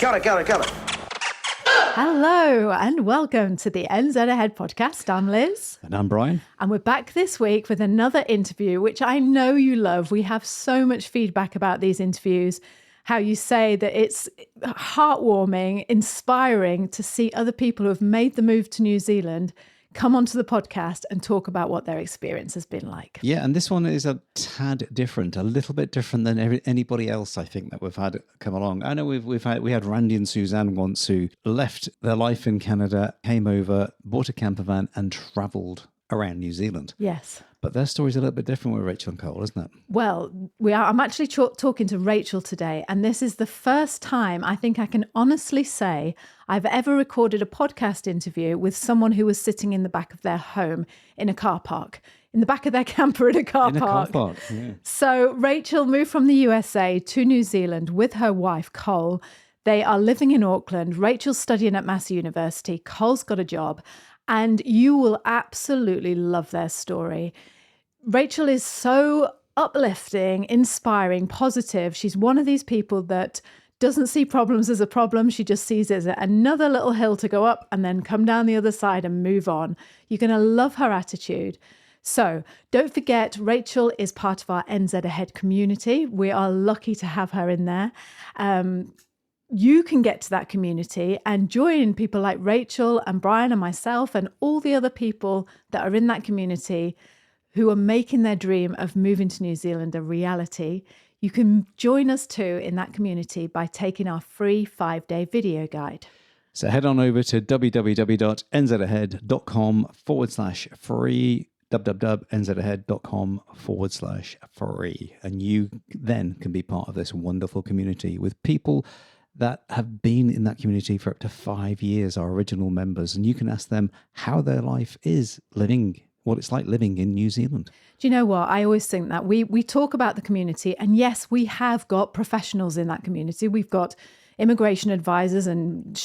Got it. Hello and welcome to the NZ Ahead podcast. I'm Liz. And I'm Brian. And we're back this week with another interview, which I know you love. We have so much feedback about these interviews, how you say that it's heartwarming, inspiring to see other people who have made the move to New Zealand come onto the podcast and talk about what their experience has been like. Yeah, and this one is a tad different, a little bit different than anybody else I think that we've had come along. I know we had Randy and Suzanne once who left their life in Canada, came over, bought a camper van and travelled around New Zealand. Yes. But their story's a little bit different with Rachael and Cole, isn't it? Well, I'm actually talking to Rachael today, and this is the first time I think I can honestly say I've ever recorded a podcast interview with someone who was sitting in the back of their home in a car park, in the back of their camper in a car park. Yeah. So Rachael moved from the USA to New Zealand with her wife, Cole. They are living in Auckland. Rachel's studying at Massey University. Cole's got a job, and you will absolutely love their story. Rachael is so uplifting, inspiring, positive. She's one of these people that doesn't see problems as a problem. She just sees it as another little hill to go up and then come down the other side and move on. You're going to love her attitude. So don't forget, Rachael is part of our NZ Ahead community. We are lucky to have her in there. You can get to that community and join people like Rachael and Brian and myself and all the other people that are in that community who are making their dream of moving to New Zealand a reality. You can join us too in that community by taking our free 5-day video guide. So head on over to www.nzahead.com/free, www.nzahead.com/free. And you then can be part of this wonderful community with people that have been in that community for up to 5 years, our original members. And you can ask them how their life is living, what it's like living in New Zealand. Do you know what? I always think that we talk about the community, and yes, we have got professionals in that community. We've got immigration advisors and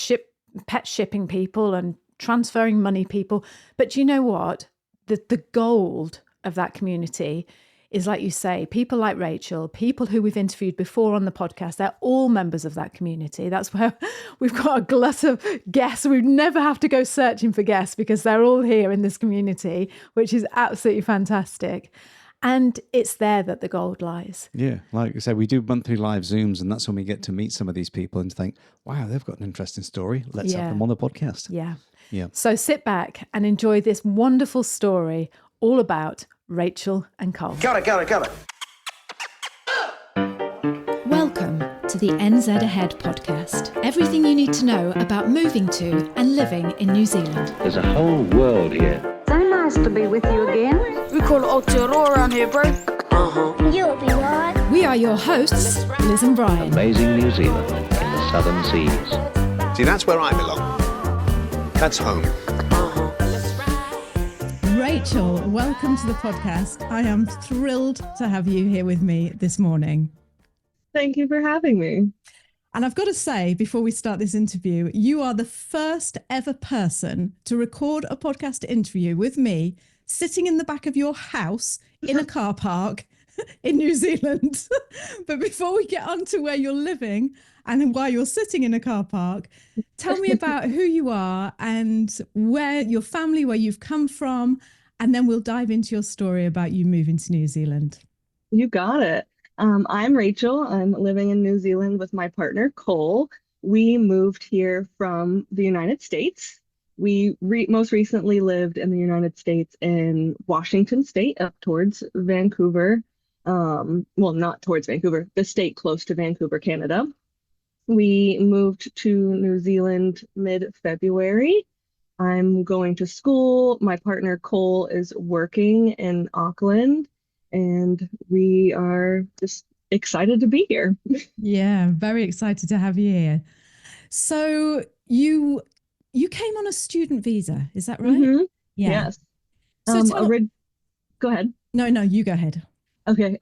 pet shipping people and transferring money people. But do you know what? The gold of that community is, like you say, people like Rachael, people who we've interviewed before on the podcast. They're all members of that community. That's where we've got a glut of guests. We never have to go searching for guests because they're all here in this community, which is absolutely fantastic. And it's there that the gold lies. Yeah, like I said, we do monthly live Zooms, and that's when we get to meet some of these people and think, wow, they've got an interesting story. Let's have them on the podcast. Yeah. Yeah. So sit back and enjoy this wonderful story all about Rachael and Cole. Got it. Welcome to the NZ Ahead podcast. Everything you need to know about moving to and living in New Zealand. There's a whole world here. So nice to be with you again. We call it Aotearoa around here, bro. You'll be right. We are your hosts, Liz and Brian. Amazing New Zealand in the southern seas. See, that's where I belong. That's home. Rachael, welcome to the podcast. I am thrilled to have you here with me this morning. Thank you for having me. And I've got to say, before we start this interview, you are the first ever person to record a podcast interview with me sitting in the back of your house in a car park in New Zealand. But before we get on to where you're living and why you're sitting in a car park, tell me about who you are and where your family, where you've come from, and then we'll dive into your story about you moving to New Zealand. You got it. I'm Rachael. I'm living in New Zealand with my partner, Cole. We moved here from the United States. We most recently lived in the United States in Washington State, up towards Vancouver. Well, not towards Vancouver, the state close to Vancouver, Canada. We moved to New Zealand mid-February. I'm going to school. My partner, Cole, is working in Auckland, and we are just excited to be here. Yeah, very excited to have you here. So you came on a student visa, is that right? Mm-hmm. Yeah. Yes. So go ahead. No, you go ahead. Okay.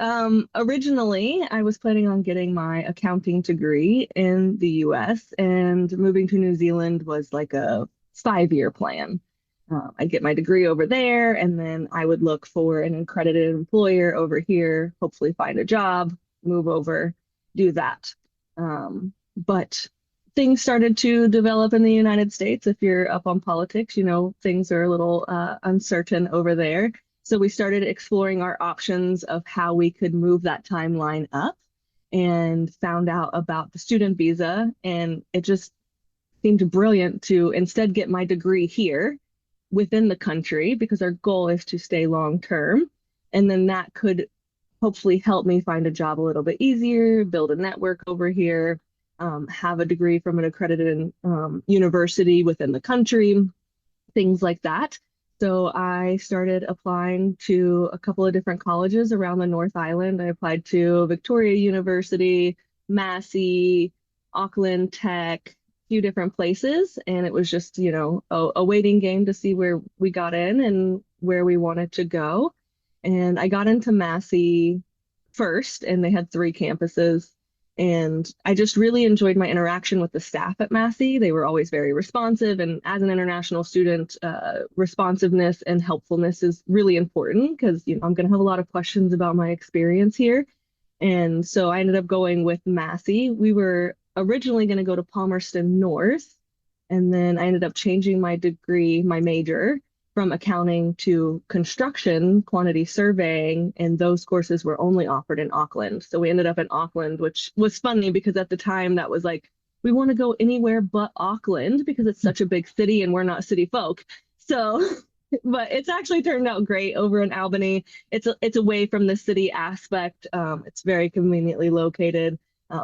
Originally, I was planning on getting my accounting degree in the US, and moving to New Zealand was like a 5-year plan. I'd get my degree over there, and then I would look for an accredited employer over here, hopefully find a job, move over, do that. But things started to develop in the United States. If you're up on politics, things are a little uncertain over there. So we started exploring our options of how we could move that timeline up and found out about the student visa. And it just seemed brilliant to instead get my degree here within the country because our goal is to stay long term. And then that could hopefully help me find a job a little bit easier, build a network over here, have a degree from an accredited university within the country, things like that. So I started applying to a couple of different colleges around the North Island. I applied to Victoria University, Massey, Auckland Tech, a few different places. And it was just, a waiting game to see where we got in and where we wanted to go. And I got into Massey first, and they had 3 campuses. And I just really enjoyed my interaction with the staff at Massey. They were always very responsive. And as an international student, responsiveness and helpfulness is really important because, I'm going to have a lot of questions about my experience here. And so I ended up going with Massey. We were originally going to go to Palmerston North. And then I ended up changing my degree, my major, from accounting to construction, quantity surveying, and those courses were only offered in Auckland. So we ended up in Auckland, which was funny because at the time that was like, we want to go anywhere but Auckland because it's such a big city and we're not city folk. So, but it's actually turned out great over in Albany. It's away from the city aspect. It's very conveniently located.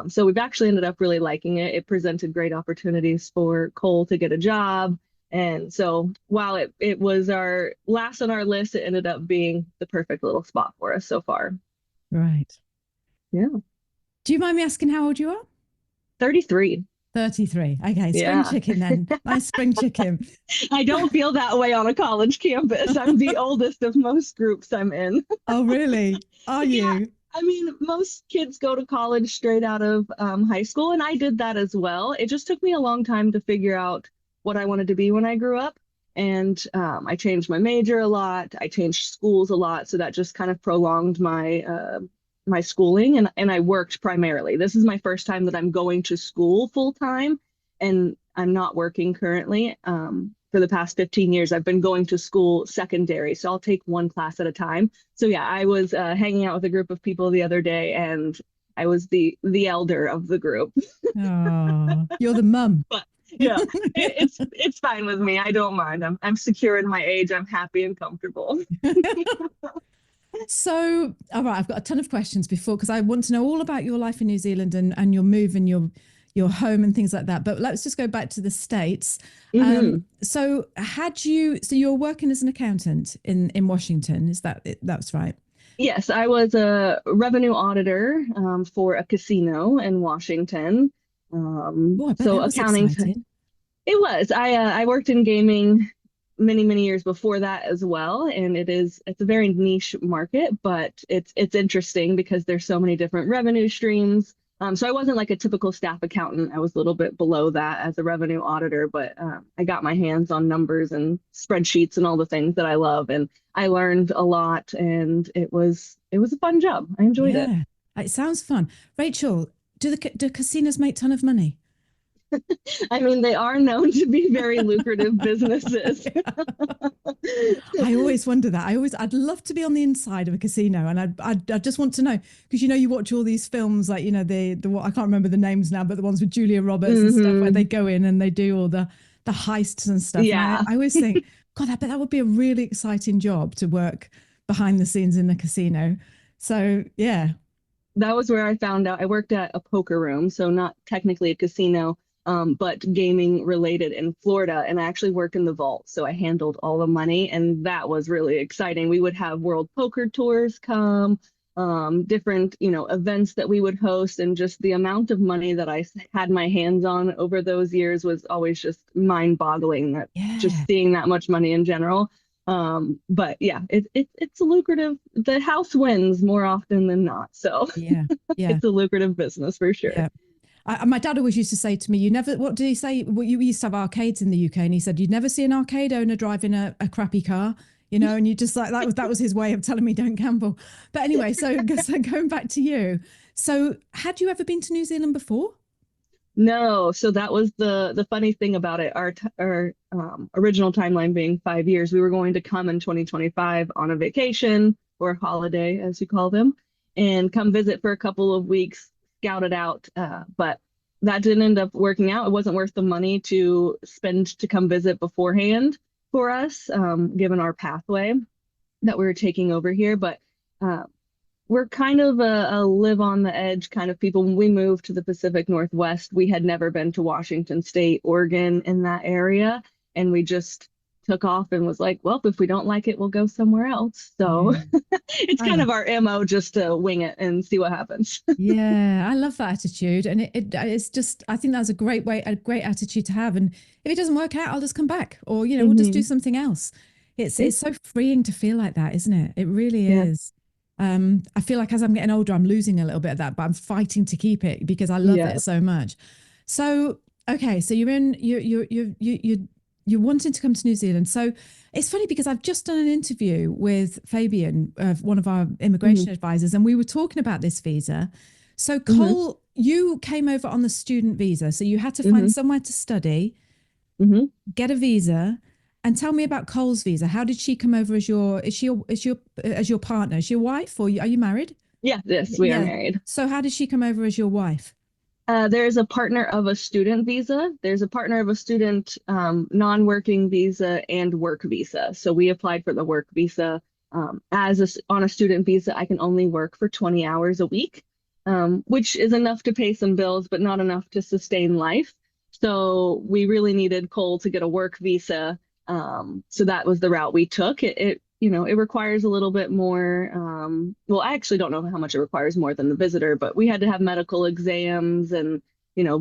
So we've actually ended up really liking it. It presented great opportunities for Cole to get a job. And so while it was our last on our list, it ended up being the perfect little spot for us so far. Right. Yeah. Do you mind me asking how old you are? 33. 33. Okay. Spring chicken then. Nice spring chicken. I don't feel that way on a college campus. I'm the oldest of most groups I'm in. Oh, really? Are you? Yeah. I mean, most kids go to college straight out of high school, and I did that as well. It just took me a long time to figure out what I wanted to be when I grew up. And I changed my major a lot. I changed schools a lot. So that just kind of prolonged my my schooling. And I worked primarily. This is my first time that I'm going to school full time. And I'm not working currently. For the past 15 years, I've been going to school secondary. So I'll take one class at a time. So yeah, I was hanging out with a group of people the other day, and I was the elder of the group. Oh, you're the mum. But yeah, it's fine with me. I don't mind. I'm secure in my age. I'm happy and comfortable. So, all right, I've got a ton of questions because I want to know all about your life in New Zealand and your move and your home and things like that. But let's just go back to the States. Mm-hmm. So you're working as an accountant in Washington. That's right? Yes, I was a revenue auditor for a casino in Washington. I bet So that was accounting, exciting. it was. I worked in gaming many years before that as well, and it's a very niche market, but it's interesting because there's so many different revenue streams. So I wasn't like a typical staff accountant. I was a little bit below that as a revenue auditor, but I got my hands on numbers and spreadsheets and all the things that I love, and I learned a lot, and it was a fun job. I enjoyed it. It sounds fun. Rachel, do casinos make a ton of money? I mean, they are known to be very lucrative businesses. I always wonder that. I'd love to be on the inside of a casino, and I just want to know, because you watch all these films like the what I can't remember the names now, but the ones with Julia Roberts and stuff where they go in and they do all the heists and stuff. Yeah. And I always think, God, I bet that would be a really exciting job to work behind the scenes in the casino. So yeah. That was where I found out. I worked at a poker room, so not technically a casino, but gaming related in Florida. And I actually worked in the vault. So I handled all the money, and that was really exciting. We would have world poker tours come, different, events that we would host. And just the amount of money that I had my hands on over those years was always just mind boggling, that just seeing that much money in general. But yeah, it's a lucrative, the house wins more often than not. So yeah. It's a lucrative business for sure. Yeah. My dad always used to say to me, what did he say? Well, you used to have arcades in the UK, and he said, you'd never see an arcade owner driving a crappy car, and you just like, that was his way of telling me don't gamble. But anyway, so going back to you. So had you ever been to New Zealand before? No, so that was the funny thing about it. Our original timeline being 5 years, we were going to come in 2025 on a vacation or a holiday, as you call them, and come visit for a couple of weeks, scout it out. But that didn't end up working out. It wasn't worth the money to spend to come visit beforehand for us, given our pathway that we were taking over here. But uh, we're kind of a live on the edge kind of people. When we moved to the Pacific Northwest, we had never been to Washington State, Oregon, in that area. And we just took off and was like, well, if we don't like it, we'll go somewhere else. So it's I kind love of our MO just to wing it and see what happens. Yeah, I love that attitude. And it's just, I think that's a great attitude to have. And if it doesn't work out, I'll just come back or, we'll just do something else. It's so freeing to feel like that, isn't it? It really Yeah. is. I feel like as I'm getting older, I'm losing a little bit of that, but I'm fighting to keep it because I love Yeah. it so much. So, okay. So you're wanting to come to New Zealand. So it's funny because I've just done an interview with Fabian, one of our immigration advisors, and we were talking about this visa. So Cole, you came over on the student visa. So you had to find somewhere to study, get a visa, and tell me about Cole's visa. How did she come over as your partner? Is she your wife or are you married? Yeah, yes, we are married. So how did she come over as your wife? There's a partner of a student visa. There's a partner of a student non-working visa and work visa. So we applied for the work visa. On a student visa, I can only work for 20 hours a week, which is enough to pay some bills, but not enough to sustain life. So we really needed Cole to get a work visa. So that was the route we took. It requires a little bit more. Well, I actually don't know how much it requires more than the visitor, but we had to have medical exams and,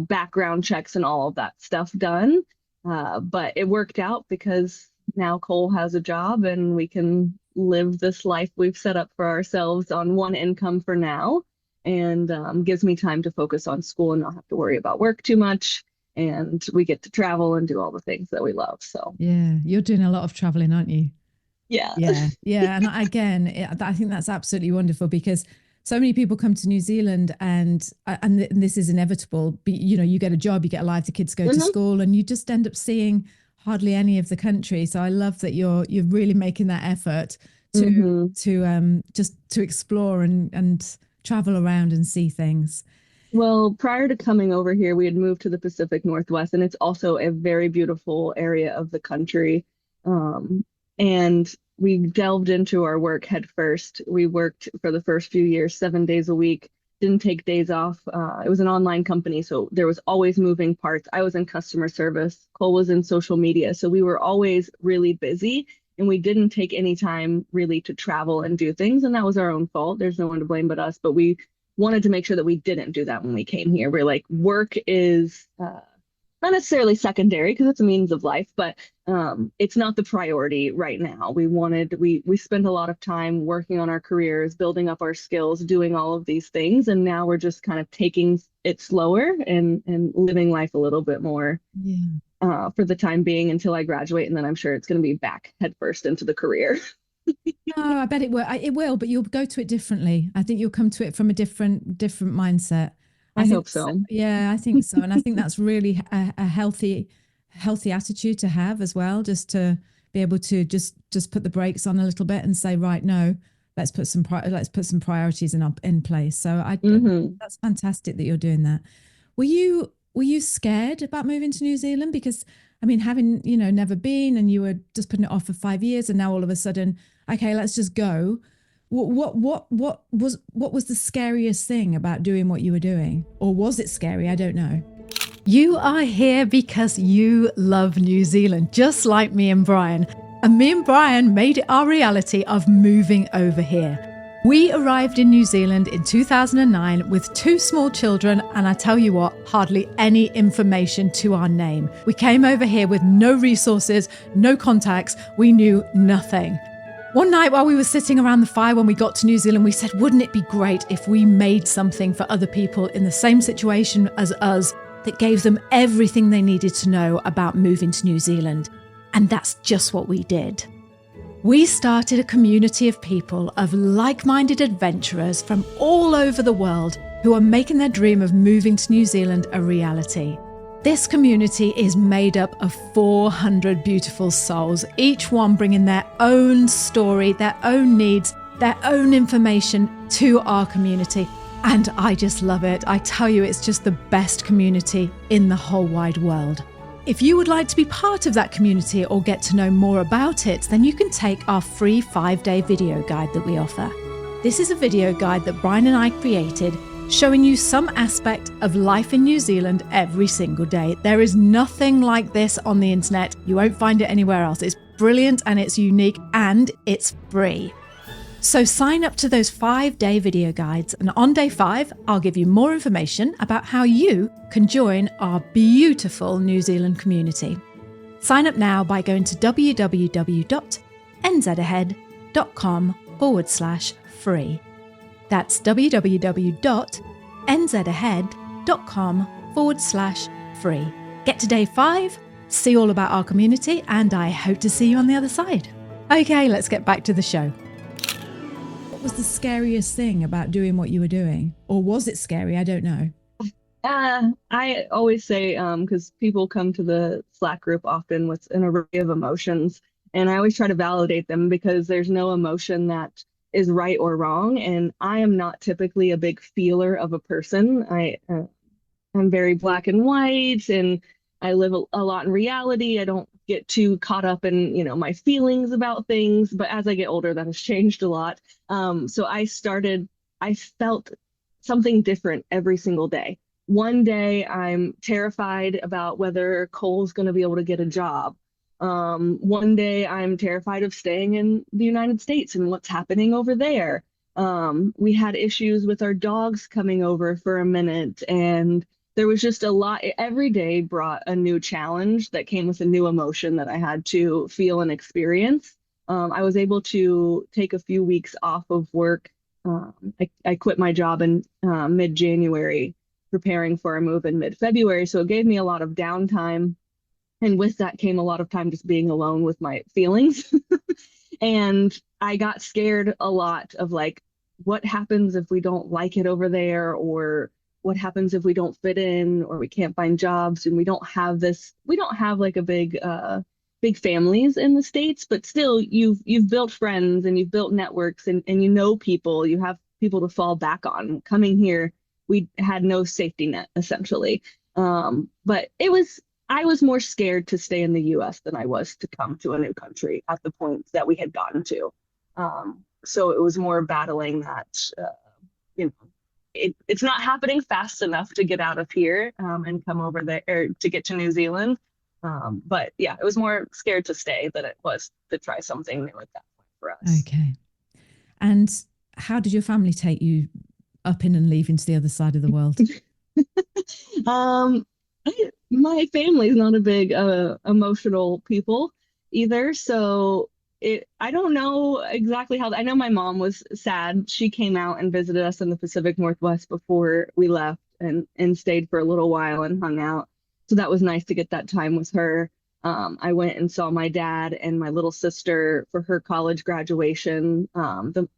background checks and all of that stuff done. But it worked out because now Cole has a job and we can live this life we've set up for ourselves on one income for now, and gives me time to focus on school and not have to worry about work too much. And we get to travel and do all the things that we love. So yeah, you're doing a lot of traveling, aren't you? yeah. Yeah. And again, I think that's absolutely wonderful because so many people come to New Zealand and this is inevitable. You get a job, you get a life, the kids go to school, and you just end up seeing hardly any of the country. So I love that you're really making that effort to just to explore and travel around and see things. Well, prior to coming over here, we had moved to the Pacific Northwest, and it's also a very beautiful area of the country. And we delved into our work head first. We worked for the first few years, 7 days a week, didn't take days off. It was an online company, so there was always moving parts. I was in customer service. Cole was in social media. So we were always really busy, and we didn't take any time really to travel and do things. And that was our own fault. There's no one to blame but us. But we wanted to make sure that we didn't do that when we came here. We're like, work is not necessarily secondary because it's a means of life, but it's not the priority right now. We spent a lot of time working on our careers, building up our skills, doing all of these things, and now we're just kind of taking it slower and living life a little bit more for the time being until I graduate, and then I'm sure it's going to be back headfirst into the career. No, I bet it will. It will, but you'll go to it differently. I think you'll come to it from a different mindset. I hope so. Yeah, I think so. And I think that's really a healthy attitude to have as well, just to be able to just put the brakes on a little bit and say, right, no, let's put some priorities in place. So that's fantastic that you're doing that. Were you scared about moving to New Zealand? Because I mean, having, never been, and you were just putting it off for 5 years, and now all of a sudden, okay, let's just go. What was the scariest thing about doing what you were doing? Or was it scary? I don't know. You are here because you love New Zealand, just like me and Brian. And me and Brian made it our reality of moving over here. We arrived in New Zealand in 2009 with 2 small children, and I tell you what, hardly any information to our name. We came over here with no resources, no contacts. We knew nothing. One night while we were sitting around the fire when we got to New Zealand, we said, wouldn't it be great if we made something for other people in the same situation as us that gave them everything they needed to know about moving to New Zealand? And that's just what we did. We started a community of people, of like-minded adventurers from all over the world who are making their dream of moving to New Zealand a reality. This community is made up of 400 beautiful souls, each one bringing their own story, their own needs, their own information to our community. And I just love it. I tell you, it's just the best community in the whole wide world. If you would like to be part of that community or get to know more about it, then you can take our free 5-day video guide that we offer. This is a video guide that Brian and I created, showing you some aspect of life in New Zealand every single day. There is nothing like this on the internet. You won't find it anywhere else. It's brilliant and it's unique and it's free. So sign up to those 5-day video guides, and on day 5, I'll give you more information about how you can join our beautiful New Zealand community. Sign up now by going to www.nzahead.com/free. That's www.nzahead.com/free. Get to day 5, see all about our community, and I hope to see you on the other side. Okay, let's get back to the show. What was the scariest thing about doing what you were doing? Or was it scary? I don't know. I always say, because people come to the Slack group often with an array of emotions, and I always try to validate them because there's no emotion that is right or wrong. And I am not typically a big feeler of a person. I'm very black and white, and I live a lot in reality. I don't get too caught up in, my feelings about things. But as I get older, that has changed a lot. So I felt something different every single day. One day I'm terrified about whether Cole's going to be able to get a job. One day I'm terrified of staying in the United States and what's happening over there. We had issues with our dogs coming over for a minute, and there was just a lot. Every day brought a new challenge that came with a new emotion that I had to feel and experience. I was able to take a few weeks off of work. I quit my job in mid-January, preparing for a move in mid-February. So it gave me a lot of downtime. And with that came a lot of time just being alone with my feelings. And I got scared a lot of what happens if we don't like it over there, or what happens if we don't fit in, or we can't find jobs, and we don't have like a big families in the States, but still you've built friends and you've built networks, and people, you have people to fall back on. Coming here, we had no safety net essentially. But I was more scared to stay in the US than I was to come to a new country at the point that we had gotten to. So it was more battling that, it's not happening fast enough to get out of here and come over there, or to get to New Zealand. But yeah, it was more scared to stay than it was to try something new at that point for us. Okay. And how did your family take you up in and leaving to the other side of the world? My family's not a big emotional people either, so I don't know exactly how. I know my mom was sad. She came out and visited us in the Pacific Northwest before we left, and stayed for a little while and hung out. So that was nice to get that time with her. I went and saw my dad and my little sister for her college graduation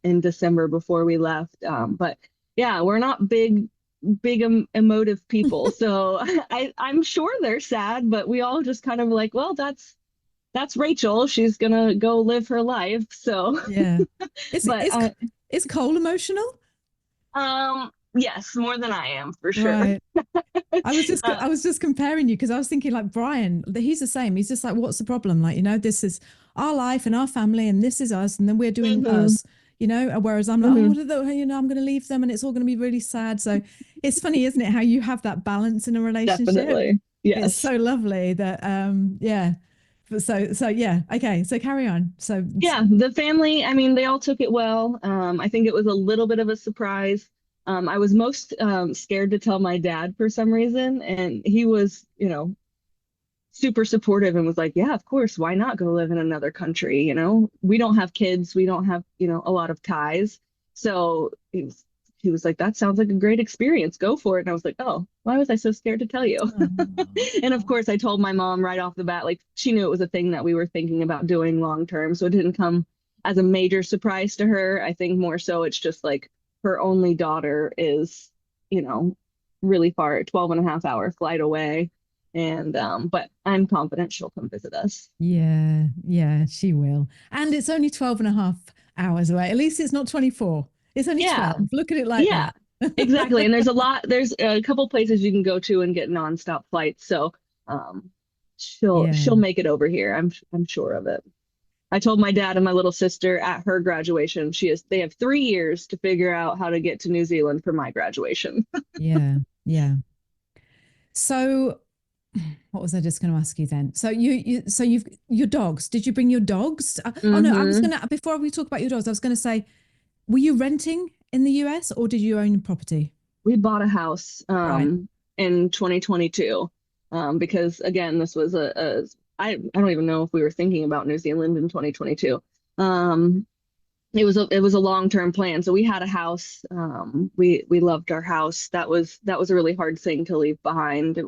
in December before we left. But yeah, we're not big emotive people. So I'm sure they're sad, but we all just kind of well, that's Rachael. She's gonna go live her life. So yeah. Is Cole emotional? Yes, more than I am, for sure. Right. I was just comparing you, because I was thinking Brian, he's the same. He's just what's the problem? This is our life and our family, and this is us, and then we're doing us. Whereas I'm I'm going to leave them and it's all going to be really sad. So it's funny, isn't it, how you have that balance in a relationship? Definitely. Yes. It's so lovely that, yeah. So yeah. Okay. So carry on. So yeah, the family, they all took it well. I think it was a little bit of a surprise. I was most scared to tell my dad for some reason. And he was, super supportive and was yeah, of course, why not go live in another country? We don't have kids, we don't have, a lot of ties. So he was that sounds like a great experience, go for it. And I was oh, why was I so scared to tell you? And of course I told my mom right off the bat, she knew it was a thing that we were thinking about doing long term, so it didn't come as a major surprise to her. I think more so it's just her only daughter is you know, really far, 12 and a half hour flight away. And but I'm confident she'll come visit us. Yeah, yeah, she will. And it's only 12 and a half hours away. At least it's not 24. It's only Yeah. 12. Look at it like Yeah, that. exactly. And there's a couple places you can go to and get nonstop flights. So um she'll Yeah. she'll make it over here. I'm sure of it. I told my dad and my little sister at her graduation, they have 3 years to figure out how to get to New Zealand for my graduation. Yeah, yeah. So what was I just going to ask you then? So you've your dogs. Did you bring your dogs? Oh no, I was Mhm. going to before we talk about your dogs, I was going to say, were you renting in the US or did you own property? We bought a house Right. in 2022 because again, this was I don't even know if we were thinking about New Zealand in 2022. Um, it was a long-term plan. So we had a house. We loved our house. That was a really hard thing to leave behind.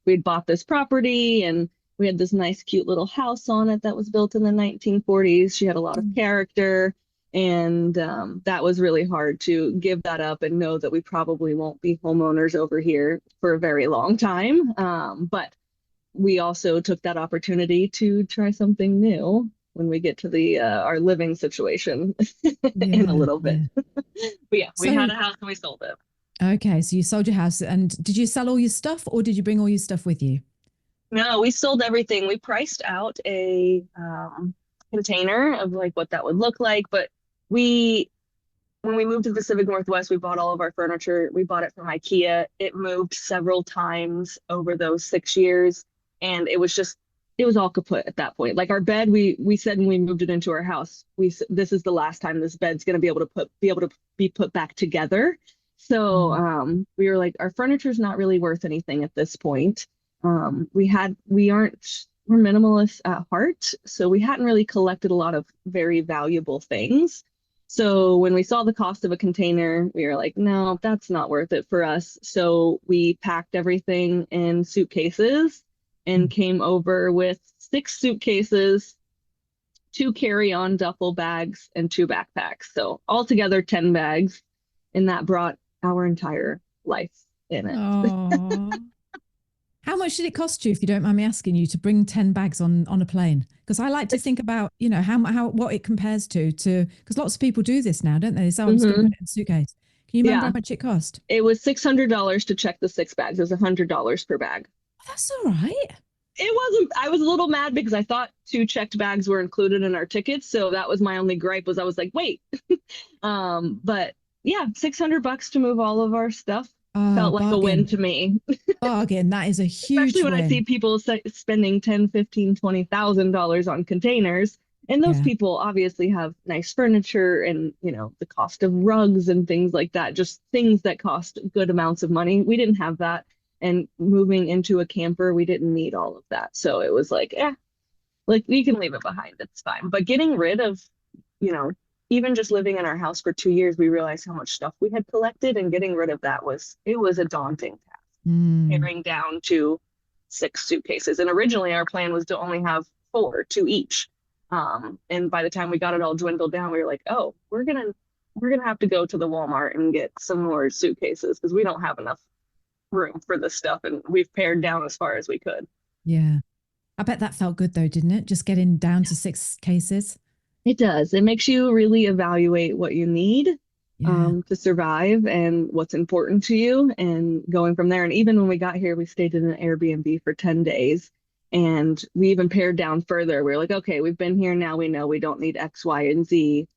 We'd bought this property and we had this nice, cute little house on it that was built in the 1940s. She had a lot of character, and that was really hard to give that up and know that we probably won't be homeowners over here for a very long time. But we also took that opportunity to try something new when we get to the our living situation in a Yeah, little bit. yeah. But yeah, we So had a house and we sold it. okay, so you sold your house and did you sell all your stuff or did you bring all your stuff with you? No, we sold everything. We priced out a container of like what that would look like, but we when we moved to the Pacific Northwest, we bought all of our furniture. We bought it from IKEA. It moved several times over those 6 years, and it was all kaput at that point. Like our bed, we said when we moved it into our house, this is the last time this bed's going to be able to be put back together. So we were like, our furniture's not really worth anything at this point. We're minimalists at heart, so we hadn't really collected a lot of very valuable things. So when we saw the cost of a container, we were like, no, that's not worth it for us. So we packed everything in suitcases and came over with 6 suitcases, 2 carry-on duffel bags, and 2 backpacks. So altogether 10 bags, and that brought our entire life in it. Oh. How much did it cost you, if you don't mind me asking you, to bring 10 bags on a plane? Because I like to think about, you know, how what it compares to because lots of people do this now, don't they? So I'm just going to put it in a suitcase. Can you remember Yeah, how much it cost? it was $600 to check the 6 bags. It was $100 per bag. Oh, that's all right. It wasn't, I was a little mad because I thought 2 checked bags were included in our tickets. So that was my only gripe, was I was like, wait. But yeah, $600 to move all of our stuff Oh, felt like a win bargain. to me. Bargain. That is a Especially huge when I see win. people spending 10, 15, $20,000 on containers. And those Yeah. people obviously have nice furniture and, you know, the cost of rugs and things like that, just things that cost good amounts of money. We didn't have that. And moving into a camper, we didn't need all of that. So it was like, like we can leave it behind. It's fine. But getting rid of, you know, even just living in our house for 2 years, we realized how much stuff we had collected, and getting rid of that was a daunting task, Mm. paring down to 6 suitcases. And originally our plan was to only have 4, 2 each. And by the time we got it all dwindled down, we were like, oh, we're gonna have to go to the Walmart and get some more suitcases because we don't have enough room for this stuff, and we've pared down as far as we could. Yeah. I bet that felt good though, didn't it? Just getting down to 6 cases. It does. It makes you really evaluate what you need Yeah. to survive and what's important to you, and going from there. And even when we got here, we stayed in an Airbnb for 10 days, and we even pared down further. We are like, okay, we've been here now. We know we don't need X, Y, and Z.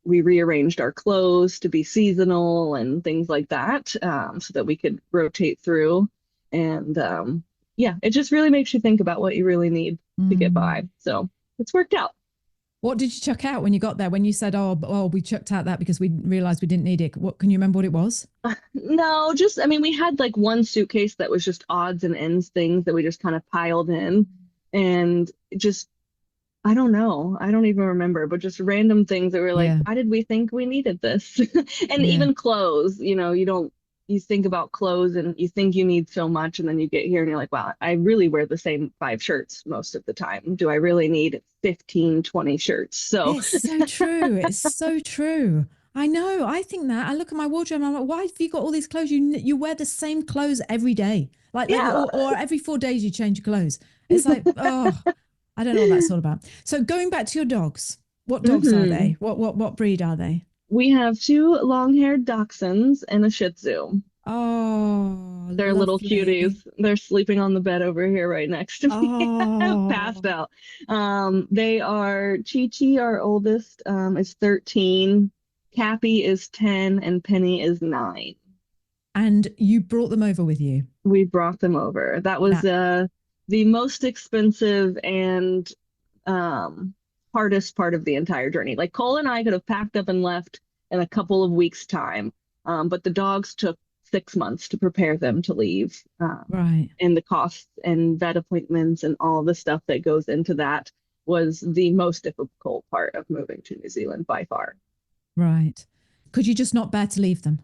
We rearranged our clothes to be seasonal and things like that, so that we could rotate through. And yeah, it just really makes you think about what you really need to get by. So it's worked out. What did you chuck out when you got there? When you said, oh, we chucked out that because we realized we didn't need it. What can you remember what it was? No, I mean, we had like one suitcase that was just odds and ends things that we just kind of piled in, and just, I don't know. I don't even remember, but just random things that were like, Yeah. why did we think we needed this? And Yeah. even clothes, you think about clothes and you think you need so much, and then you get here and you're like, wow, I really wear the same 5 shirts most of the time. Do I really need 15, 20 shirts? So It's so true. It's so true. I know. I think that. I look at my wardrobe and I'm like, why have you got all these clothes? You wear the same clothes every day. Like Yeah. or every 4 days you change your clothes. It's like, oh, I don't know what that's all about. So going back to your dogs, what dogs are Hmm. they? What breed are they? We have two long-haired dachshunds and a Shih Tzu. Oh, They're little lovely. cuties. They're sleeping on the bed over here right next to me. Oh, Passed out. They are Chi Chi, our oldest, is 13. Cappy is 10, and Penny is 9. and you brought them over with you. We brought them over. That was Now, the most expensive and um, hardest part of the entire journey. Like Cole and I could have packed up and left in a couple of weeks' time, but the dogs took 6 months to prepare them to leave. right, And the costs and vet appointments and all the stuff that goes into that was the most difficult part of moving to New Zealand by far. right. Could you just not bear to leave them?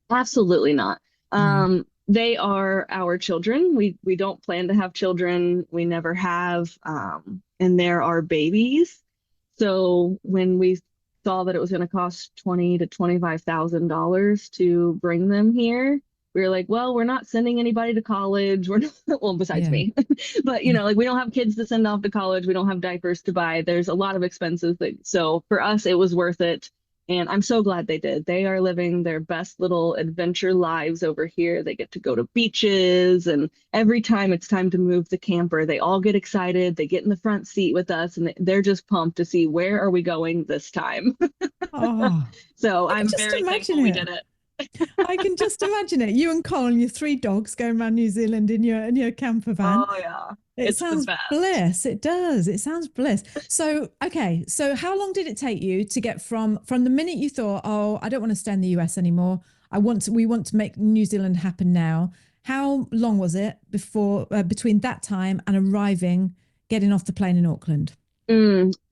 Absolutely not. No. They are our children. We don't plan to have children. We never have. And they're our babies. So when we saw that it was going to cost 20 to $25,000 to bring them here, we were like, well, we're not sending anybody to college. We're not, well, besides Yeah. me, but like we don't have kids to send off to college. We don't have diapers to buy. There's a lot of expenses so for us, it was worth it. And I'm so glad they did. They are living their best little adventure lives over here. They get to go to beaches, and every time it's time to move the camper, they all get excited. They get in the front seat with us, and they're just pumped to see where are we going this time. Oh, So I can I'm just very imagine thankful we it. did it. I can just imagine it. You and Cole and your three dogs going around New Zealand in your camper van. Oh yeah, It it's the sounds best. bliss. It does. It sounds bliss. So, okay. So how long did it take you to get from the minute you thought, oh, I don't want to stay in the US anymore. We want to make New Zealand happen now. How long was it before between that time and arriving, getting off the plane in Auckland?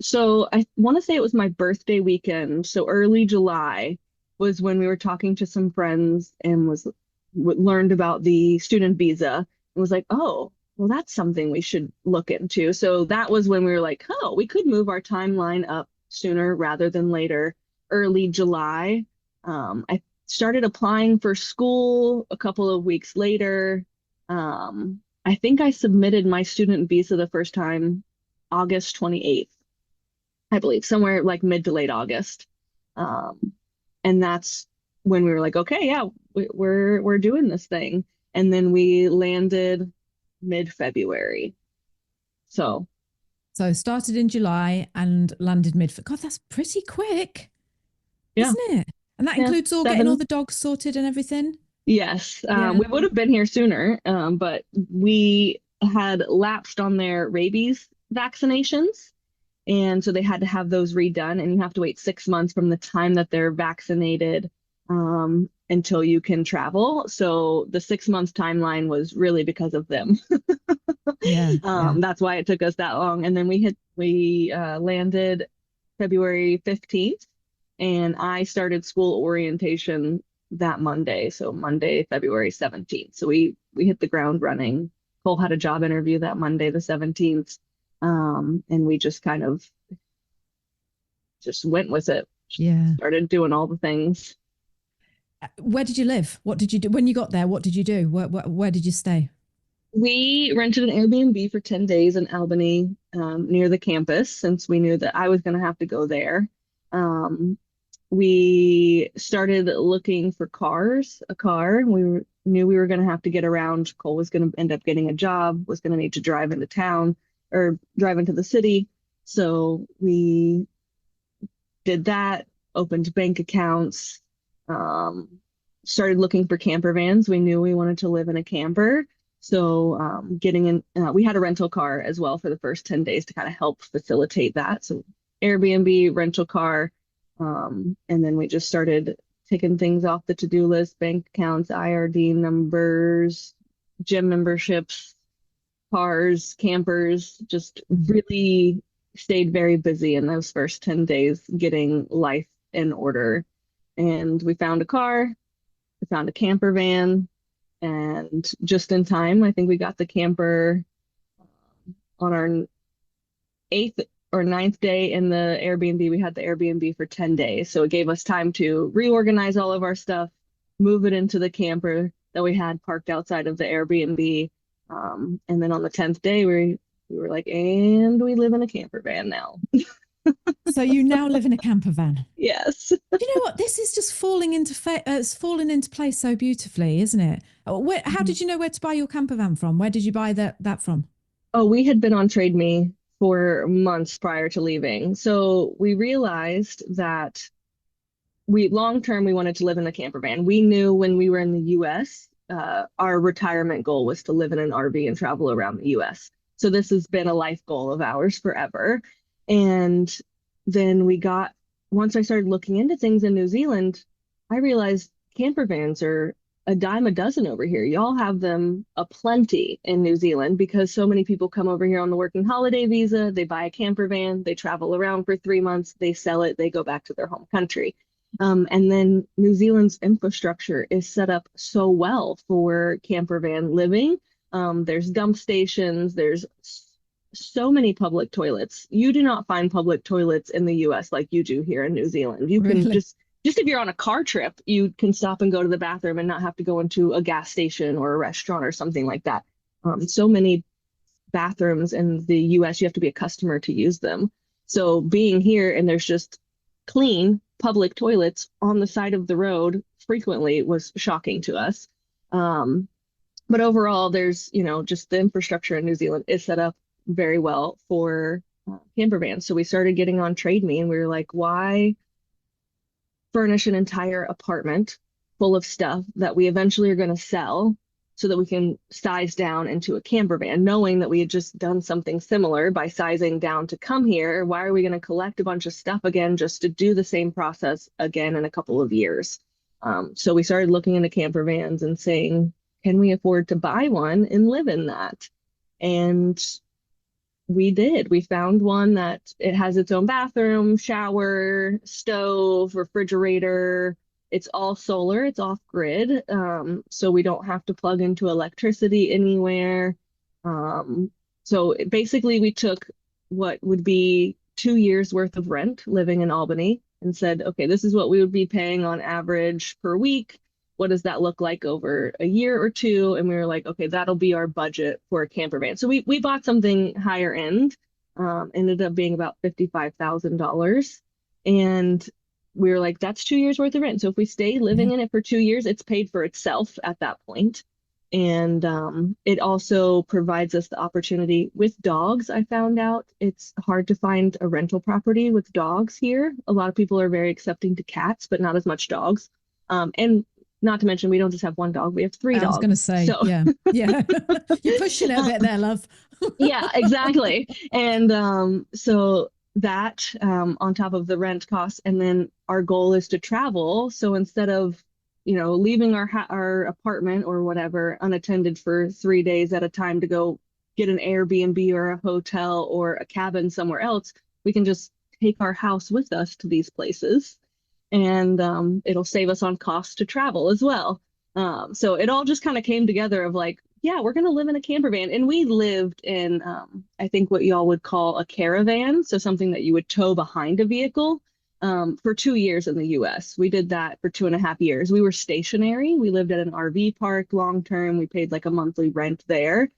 So I want to say it was my birthday weekend. So early July was when we were talking to some friends and learned about the student visa and was like, oh, well, that's something we should look into. So that was when we were like, oh, we could move our timeline up sooner rather than later, early July. I started applying for school a couple of weeks later. I think I submitted my student visa the first time August 28th, I believe, somewhere like mid to late August. Um, and that's when we were like, okay, yeah, we're doing this thing. And then we landed mid-February. So So started in July and landed mid. God, that's pretty quick, yeah, isn't it? And that yeah, includes all getting all seven. the dogs sorted and everything. Yes, Yeah. we would have been here sooner, but we had lapsed on their rabies vaccinations. And so they had to have those redone, and you have to wait 6 months from the time that they're vaccinated until you can travel. So the 6 months timeline was really because of them. Yeah. Yeah. That's why it took us that long. And then we landed February 15th, and I started school orientation that Monday. So Monday, February 17th. So we hit the ground running. Cole had a job interview that Monday, the 17th. And we just kind of just went with it. Yeah. Started doing all the things. Where did you live? What did you do when you got there? What did you do? Where did you stay? We rented an Airbnb for 10 days in Albany, near the campus, since we knew that I was going to have to go there. Um, we started looking for a car. Knew we were going to have to get around. Cole was going to end up getting a job, was going to need to drive into town or drive into the city. So we did that, opened bank accounts, um, started looking for camper vans. We knew we wanted to live in a camper. So getting in, we had a rental car as well for the first 10 days to kind of help facilitate that. So Airbnb, rental car, and then we just started taking things off the to-do list, bank accounts, IRD numbers, gym memberships, cars, campers, just really stayed very busy in those first 10 days getting life in order. And we found a car, we found a camper van, and just in time, I think we got the camper on our or ninth day in the Airbnb. We had the Airbnb for 10 days. So it gave us time to reorganize all of our stuff, move it into the camper that we had parked outside of the Airbnb. And then on the 10th day, we were like, and we live in a camper van now. So you now live in a camper van. Yes. You know what? This is just falling into it's fallen into place so beautifully, isn't it? How did you know where to buy your camper van from? Where did you buy that from? Oh, we had been on Trade Me for months prior to leaving. So we realized that long term, we wanted to live in a camper van. We knew when we were in the US, our retirement goal was to live in an RV and travel around the US. So this has been a life goal of ours forever. And then once I started looking into things in New Zealand, I realized camper vans are a dime a dozen over here. Y'all have them aplenty in New Zealand because so many people come over here on the working holiday visa. They buy a camper van, they travel around for 3 months, they sell it, they go back to their home country. And then New Zealand's infrastructure is set up so well for camper van living. There's dump stations, there's so many public toilets. You do not find public toilets in the US like you do here in New Zealand. You can just if you're on a car trip, you can stop and go to the bathroom and not have to go into a gas station or a restaurant or something like that. So many bathrooms in the US, you have to be a customer to use them. So being here and there's just clean public toilets on the side of the road frequently was shocking to us. But overall, there's, just the infrastructure in New Zealand is set up very well for camper vans. So we started getting on Trade Me and we were like, why furnish an entire apartment full of stuff that we eventually are going to sell so that we can size down into a camper van, knowing that we had just done something similar by sizing down to come here. Why are we going to collect a bunch of stuff again just to do the same process again in a couple of years? So we started looking into camper vans and saying, can we afford to buy one and live in that? And we did. We found one that it has its own bathroom, shower, stove, refrigerator. It's all solar, it's off grid. So we don't have to plug into electricity anywhere. So basically we took what would be 2 years worth of rent living in Albany and said, okay, this is what we would be paying on average per week. What does that look like over a year or two? And we were like, okay, that'll be our budget for a camper van. So we bought something higher end, ended up being about $55,000. And we were like, that's 2 years worth of rent. So if we stay living in it for 2 years, it's paid for itself at that point. And it also provides us the opportunity with dogs. I found out it's hard to find a rental property with dogs here. A lot of people are very accepting to cats, but not as much dogs. And not to mention, we don't just have one dog, we have 3 dogs. I was going to say, so. yeah. You're pushing it a bit there, love. Yeah, exactly. And so that on top of the rent costs, and then our goal is to travel. So instead of, leaving our apartment or whatever unattended for 3 days at a time to go get an Airbnb or a hotel or a cabin somewhere else, we can just take our house with us to these places. And it'll save us on costs to travel as well. So it all just kind of came together of like, yeah, we're going to live in a camper van. And we lived in, I think what y'all would call a caravan. So something that you would tow behind a vehicle for 2 years in the US. We did that for 2.5 years. We were stationary. We lived at an RV park long term. We paid like a monthly rent there.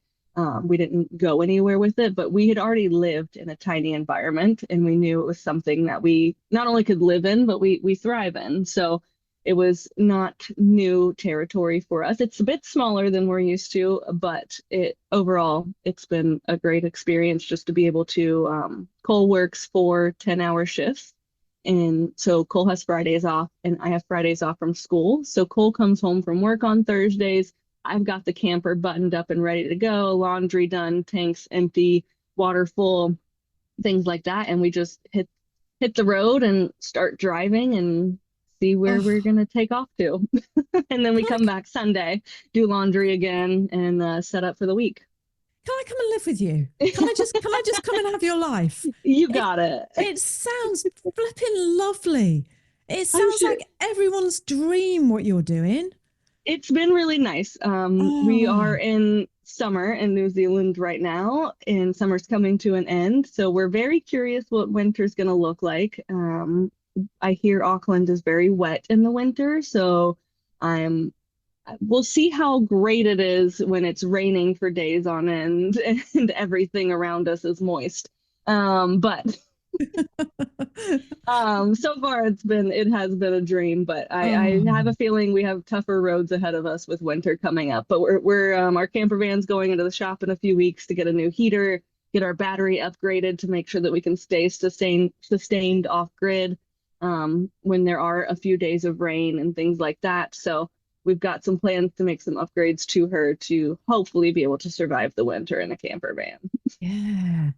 We didn't go anywhere with it, but we had already lived in a tiny environment and we knew it was something that we not only could live in, but we thrive in. So it was not new territory for us. It's a bit smaller than we're used to, but overall, it's been a great experience just to be able to, Cole works 4 10-hour shifts. And so Cole has Fridays off and I have Fridays off from school. So Cole comes home from work on Thursdays. I've got the camper buttoned up and ready to go, laundry done, tanks empty, water full, things like that. And we just hit the road and start driving and see where we're going to take off to. And then we come back Sunday, do laundry again and set up for the week. Can I come and live with you? Can I just come and have your life? You got it. It sounds flipping lovely. It sounds like everyone's dream what you're doing. It's been really nice. We are in summer in New Zealand right now, and summer's coming to an end. So we're very curious what winter's going to look like. I hear Auckland is very wet in the winter, so we'll see how great it is when it's raining for days on end and everything around us is moist. But so far it has been a dream, but I have a feeling we have tougher roads ahead of us with winter coming up. But we're our camper van's going into the shop in a few weeks to get a new heater, get our battery upgraded to make sure that we can stay sustained off grid when there are a few days of rain and things like that. So we've got some plans to make some upgrades to her to hopefully be able to survive the winter in a camper van. Yeah.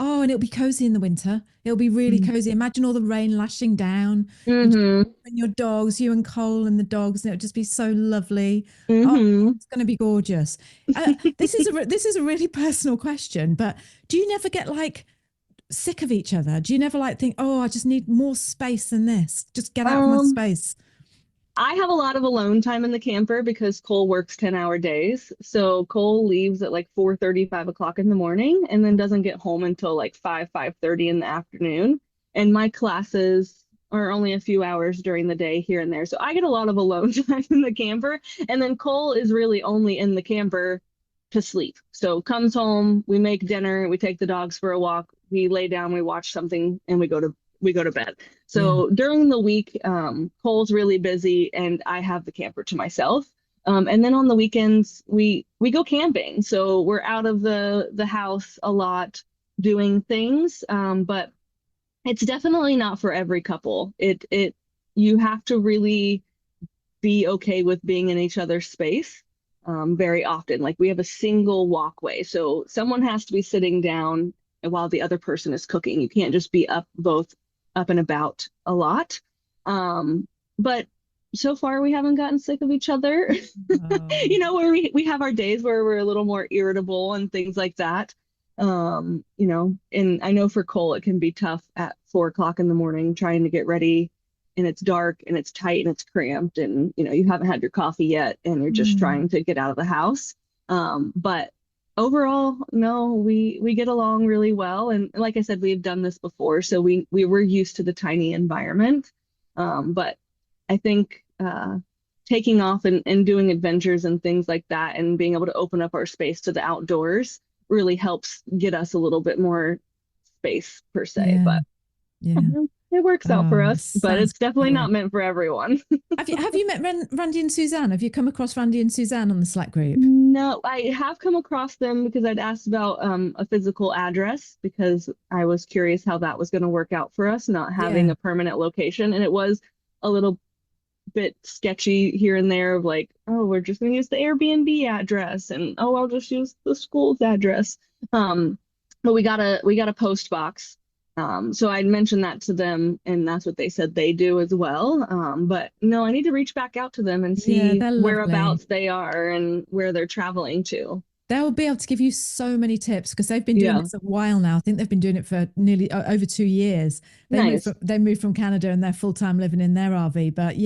Oh, and it'll be cozy in the winter. It'll be really cozy. Imagine all the rain lashing down. And your dogs, you and Cole and the dogs, and it'll just be so lovely. Oh, it's going to be gorgeous. This is a really personal question, but do you never get like sick of each other? Do you never like think, oh, I just need more space than this? Just get out of my space. I have a lot of alone time in the camper because Cole works 10-hour days. So Cole leaves at like 4:30, 5 o'clock in the morning, and then doesn't get home until like 5:30 in the afternoon. And my classes are only a few hours during the day here and there. So I get a lot of alone time in the camper. And then Cole is really only in the camper to sleep. So comes home, we make dinner, we take the dogs for a walk, we lay down, we watch something, and we go to bed. So during the week, Cole's really busy and I have the camper to myself. And then on the weekends, we go camping. So we're out of the house a lot doing things. But it's definitely not for every couple. You have to really be okay with being in each other's space very often. Like we have a single walkway. So someone has to be sitting down while the other person is cooking. You can't just be both up and about a lot. But so far we haven't gotten sick of each other. Where we have our days where we're a little more irritable and things like that. And I know for Cole it can be tough at 4 o'clock in the morning trying to get ready, and it's dark and it's tight and it's cramped, and you haven't had your coffee yet and you're just trying to get out of the house. But overall, no, we get along really well. And like I said, we've done this before, so we were used to the tiny environment. But I think taking off and doing adventures and things like that and being able to open up our space to the outdoors really helps get us a little bit more space per se. But it works out for us, but it's definitely not meant for everyone. Have you met Randy and Suzanne? Have you come across Randy and Suzanne on the Slack group? No, I have come across them because I'd asked about a physical address because I was curious how that was going to work out for us, not having a permanent location. And it was a little bit sketchy here and there of like, oh, we're just going to use the Airbnb address, and oh, I'll just use the school's address. But we got a post box. So I'd mentioned that to them, and that's what they said they do as well. But no, I need to reach back out to them and see whereabouts they are and where they're traveling to. They'll be able to give you so many tips because they've been doing this a while now. I think they've been doing it for nearly over 2 years. They moved from Canada and they're full-time living in their RV. But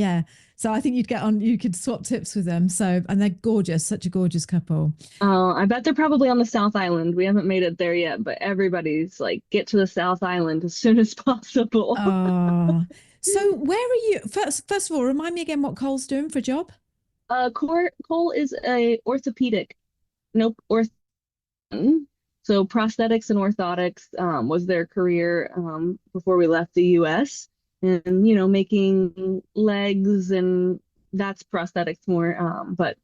so I think you could swap tips with them. So, and they're gorgeous, such a gorgeous couple. Oh, I bet they're probably on the South Island. We haven't made it there yet, but everybody's like, get to the South Island as soon as possible. Oh, so where are you? First of all, remind me again what Cole's doing for a job. Cole is a orthopedic. So prosthetics and orthotics was their career before we left the US, and making legs, and that's prosthetics more, but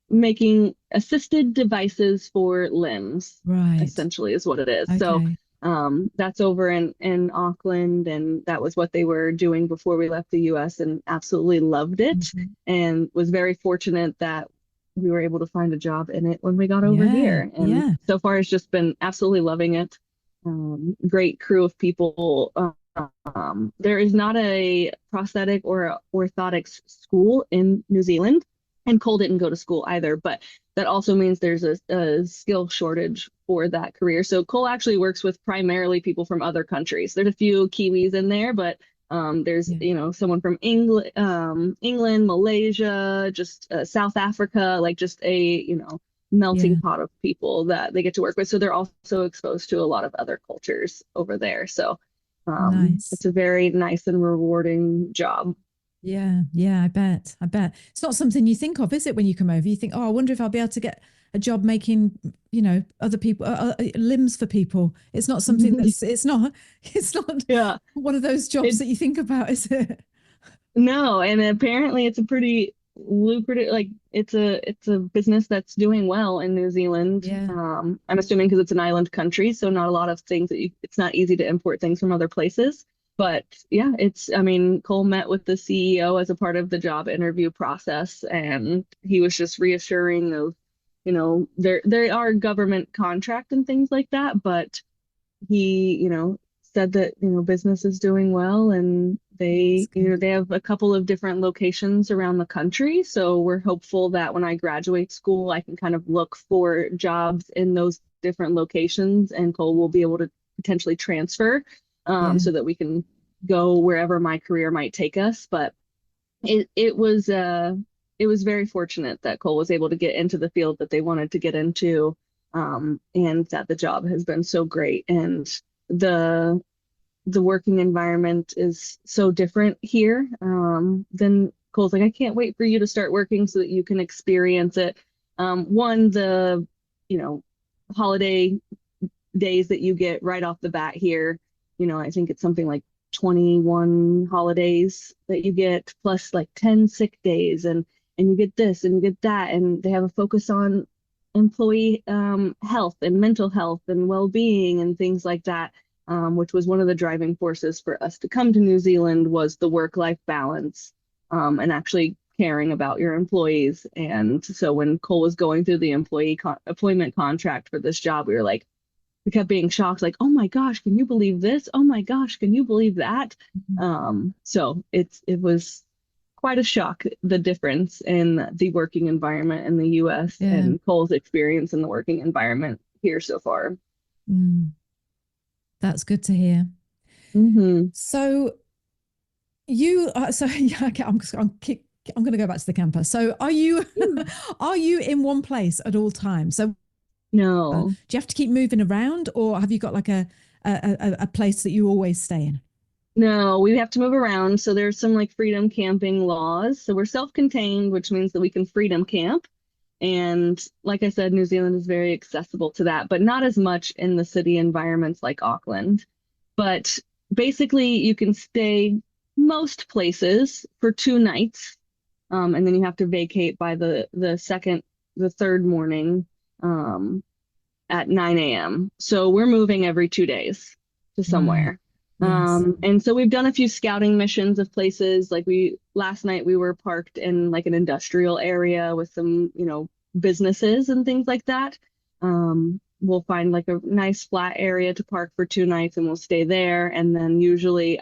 making assisted devices for limbs, right, essentially is what it is. Okay. So that's over in Auckland, and that was what they were doing before we left the US, and absolutely loved it, and was very fortunate that we were able to find a job in it when we got over here. And so far it's just been absolutely loving it. Great crew of people. There is not a prosthetic or orthotics school in New Zealand, and Cole didn't go to school either, but that also means there's a skill shortage for that career. So Cole actually works with primarily people from other countries. There's a few Kiwis in there, but there's someone from England, Malaysia, just South Africa, like just a melting Yeah. pot of people that they get to work with. So they're also exposed to a lot of other cultures over there. So Nice. it's a very nice and rewarding job. Yeah, yeah, I bet. I bet. It's not something you think of, is it, when you come over? You think, oh, I wonder if I'll be able to get a job making, other people limbs for people. It's not something it's not Yeah. one of those jobs that you think about, is it? No, and apparently it's a pretty lucrative, like it's a business that's doing well in New Zealand. Yeah. I'm assuming because it's an island country, so not a lot of things it's not easy to import things from other places. But yeah, I mean, Cole met with the CEO as a part of the job interview process, and he was just reassuring of, they are government contract and things like that, but he, said that, business is doing well, and they have a couple of different locations around the country. So we're hopeful that when I graduate school, I can kind of look for jobs in those different locations, and Cole will be able to potentially transfer, so that we can go wherever my career might take us. But it was very fortunate that Cole was able to get into the field that they wanted to get into, and that the job has been so great. And the working environment is so different here. Then Cole's like, I can't wait for you to start working so that you can experience it. One, holiday days that you get right off the bat here, I think it's something like 21 holidays that you get, plus like 10 sick days, and you get this and you get that, and they have a focus on employee health and mental health and well-being and things like that, which was one of the driving forces for us to come to New Zealand, was the work-life balance, and actually caring about your employees. And so when Cole was going through the employment contract for this job, we kept being shocked, like, oh my gosh, can you believe this? Oh my gosh, can you believe that? So it was quite a shock, the difference in the working environment in the US and Cole's experience in the working environment here so far. That's good to hear. So you okay, I'm going to go back to the camper. So are you in one place at all times? So no. Do you have to keep moving around, or have you got like a place that you always stay in? No, we have to move around. So there's some like freedom camping laws. So we're self-contained, which means that we can freedom camp. And like I said, New Zealand is very accessible to that, but not as much in the city environments like Auckland. But basically, you can stay most places for 2 nights, and then you have to vacate by the third morning, at 9 a.m. So we're moving every 2 days to somewhere. Yes. And so we've done a few scouting missions of places. Like last night we were parked in like an industrial area with some, businesses and things like that. We'll find like a nice flat area to park for 2 nights, and we'll stay there. And then usually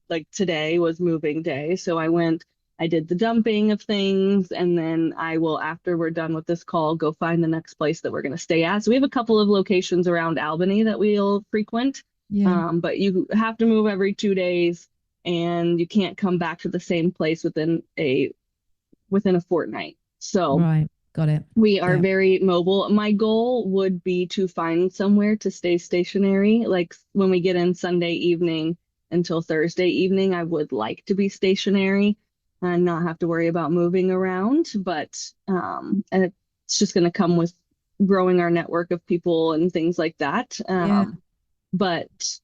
like today was moving day. So I did the dumping of things, and then I will, after we're done with this call, go find the next place that we're going to stay at. So we have a couple of locations around Albany that we'll frequent. But you have to move every 2 days, and you can't come back to the same place within a fortnight. So right, got it. We are very mobile. My goal would be to find somewhere to stay stationary. Like when we get in Sunday evening until Thursday evening, I would like to be stationary and not have to worry about moving around. But and it's just going to come with growing our network of people and things like that. But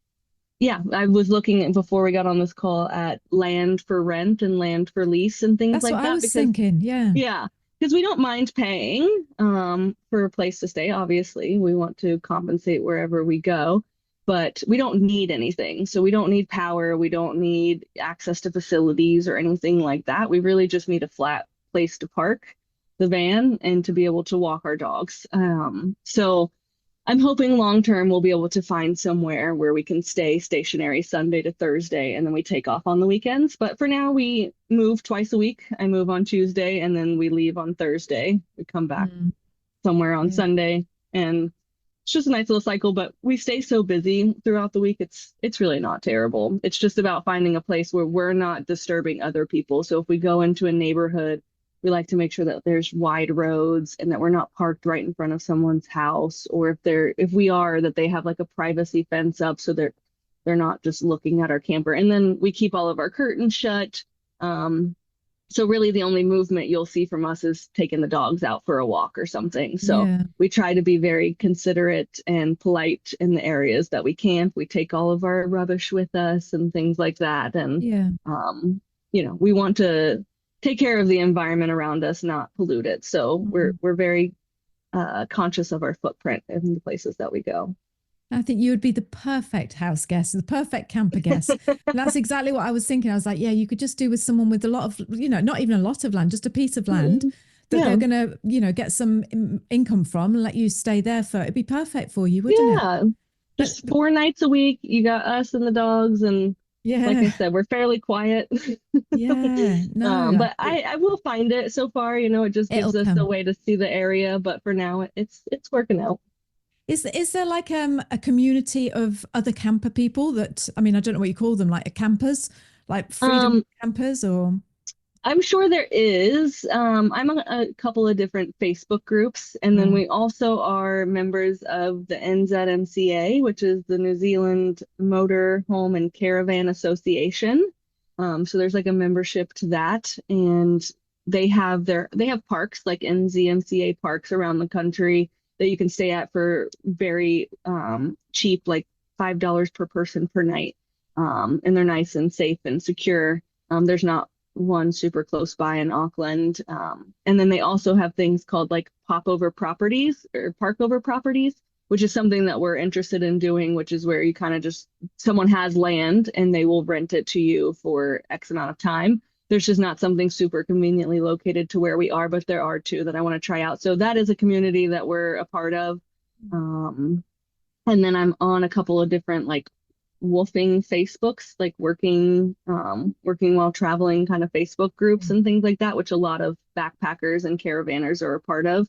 yeah, I was looking before we got on this call at land for rent and land for lease and things like that. That's what I was thinking. Yeah, because we don't mind paying for a place to stay. Obviously, we want to compensate wherever we go, but we don't need anything. So we don't need power. We don't need access to facilities or anything like that. We really just need a flat place to park the van and to be able to walk our dogs. So I'm hoping long term we'll be able to find somewhere where we can stay stationary Sunday to Thursday, and then we take off on the weekends. But for now, we move twice a week. I move on Tuesday, and then we leave on Thursday. We come back somewhere on Sunday, and it's just a nice little cycle. But we stay so busy throughout the week. It's really not terrible. It's just about finding a place where we're not disturbing other people. So if we go into a neighborhood We like to make sure that there's wide roads and that we're not parked right in front of someone's house, or if we are, that they have like a privacy fence up so they're not just looking at our camper. And then we keep all of our curtains shut. So really the only movement you'll see from us is taking the dogs out for a walk or something. So Yeah. we try to be very considerate and polite in the areas that we camp. We take all of our rubbish with us and things like that. And, Yeah. we want to take care of the environment around us, not pollute it. So we're very conscious of our footprint in the places that we go. I think you would be the perfect house guest, the perfect camper guest. And that's exactly what I was thinking. I was like, yeah, you could just do with someone with a lot of, not even a lot of land, just a piece of land that they're going to, get some income from and let you stay there for. It'd be perfect for you, wouldn't it? Yeah. Just 4 nights a week. You got us and the dogs. And like I said, we're fairly quiet. Yeah. No. But I will find it so far. It just gives us a way to see the area. But for now, it's working out. Is there like a community of other camper people that, I don't know what you call them, like campers, like freedom campers, or? I'm sure there is. I'm on a couple of different Facebook groups, and then we also are members of the NZMCA, which is the New Zealand Motor Home and Caravan Association. So there's like a membership to that, and they have parks, like NZMCA parks around the country that you can stay at for very cheap, like $5 per person per night. And they're nice and safe and secure. There's not one super close by in Auckland. And then they also have things called like popover properties or parkover properties, which is something that we're interested in doing, which is where you kind of someone has land and they will rent it to you for X amount of time. There's just not something super conveniently located to where we are, but there are two that I want to try out. So that is a community that we're a part of. And then I'm on a couple of different like wolfing Facebooks, like working while traveling kind of Facebook groups and things like that, which a lot of backpackers and caravanners are a part of.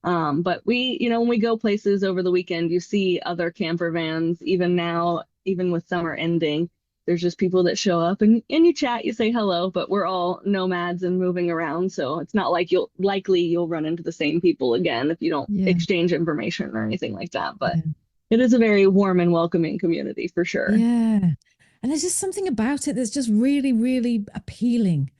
But we, when we go places over the weekend, you see other camper vans, even now, even with summer ending. There's just people that show up and you chat, you say hello, but we're all nomads and moving around. So it's not like you'll run into the same people again if you don't exchange information or anything like that. But it is a very warm and welcoming community for sure. Yeah. And there's just something about it that's just really, really appealing.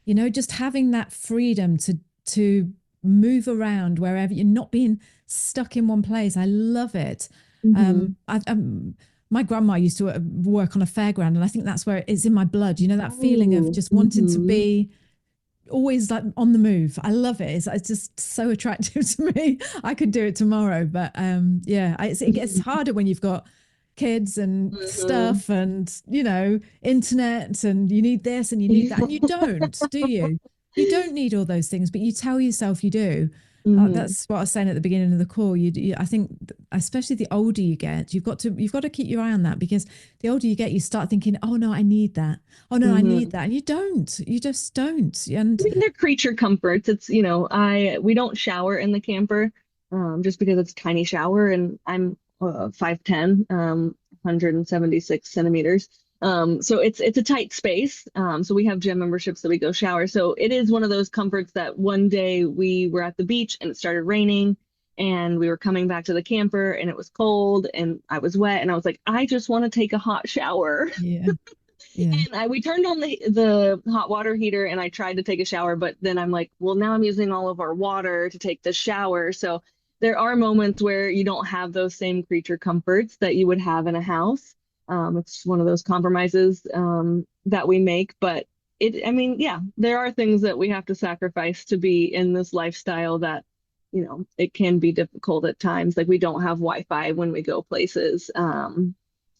Just having that freedom to move around wherever, you're not being stuck in one place. I love it. My grandma used to work on a fairground, and I think that's where it's in my blood. That feeling of just wanting to be always like on the move. I love it. It's just so attractive to me. I could do it tomorrow, but it gets harder when you've got kids and stuff and, internet, and you need this and you need that. And you don't, do you? You don't need all those things, but you tell yourself you do. That's what I was saying at the beginning of the call. I think, especially the older you get, you've got to keep your eye on that, because the older you get, you start thinking, oh no, I need that. Oh no, I need that. And you just don't. And they're creature comforts. It's, we don't shower in the camper, just because it's a tiny shower, and I'm 5'10", 176 centimeters. So it's a tight space. So we have gym memberships that we go shower. So it is one of those comforts that one day we were at the beach and it started raining, and we were coming back to the camper and it was cold and I was wet, and I was like, I just want to take a hot shower. Yeah. And we turned on the hot water heater and I tried to take a shower, but then I'm like, well, now I'm using all of our water to take the shower. So there are moments where you don't have those same creature comforts that you would have in a house. It's one of those compromises that we make, but there are things that we have to sacrifice to be in this lifestyle that, it can be difficult at times. Like, we don't have Wi-Fi when we go places.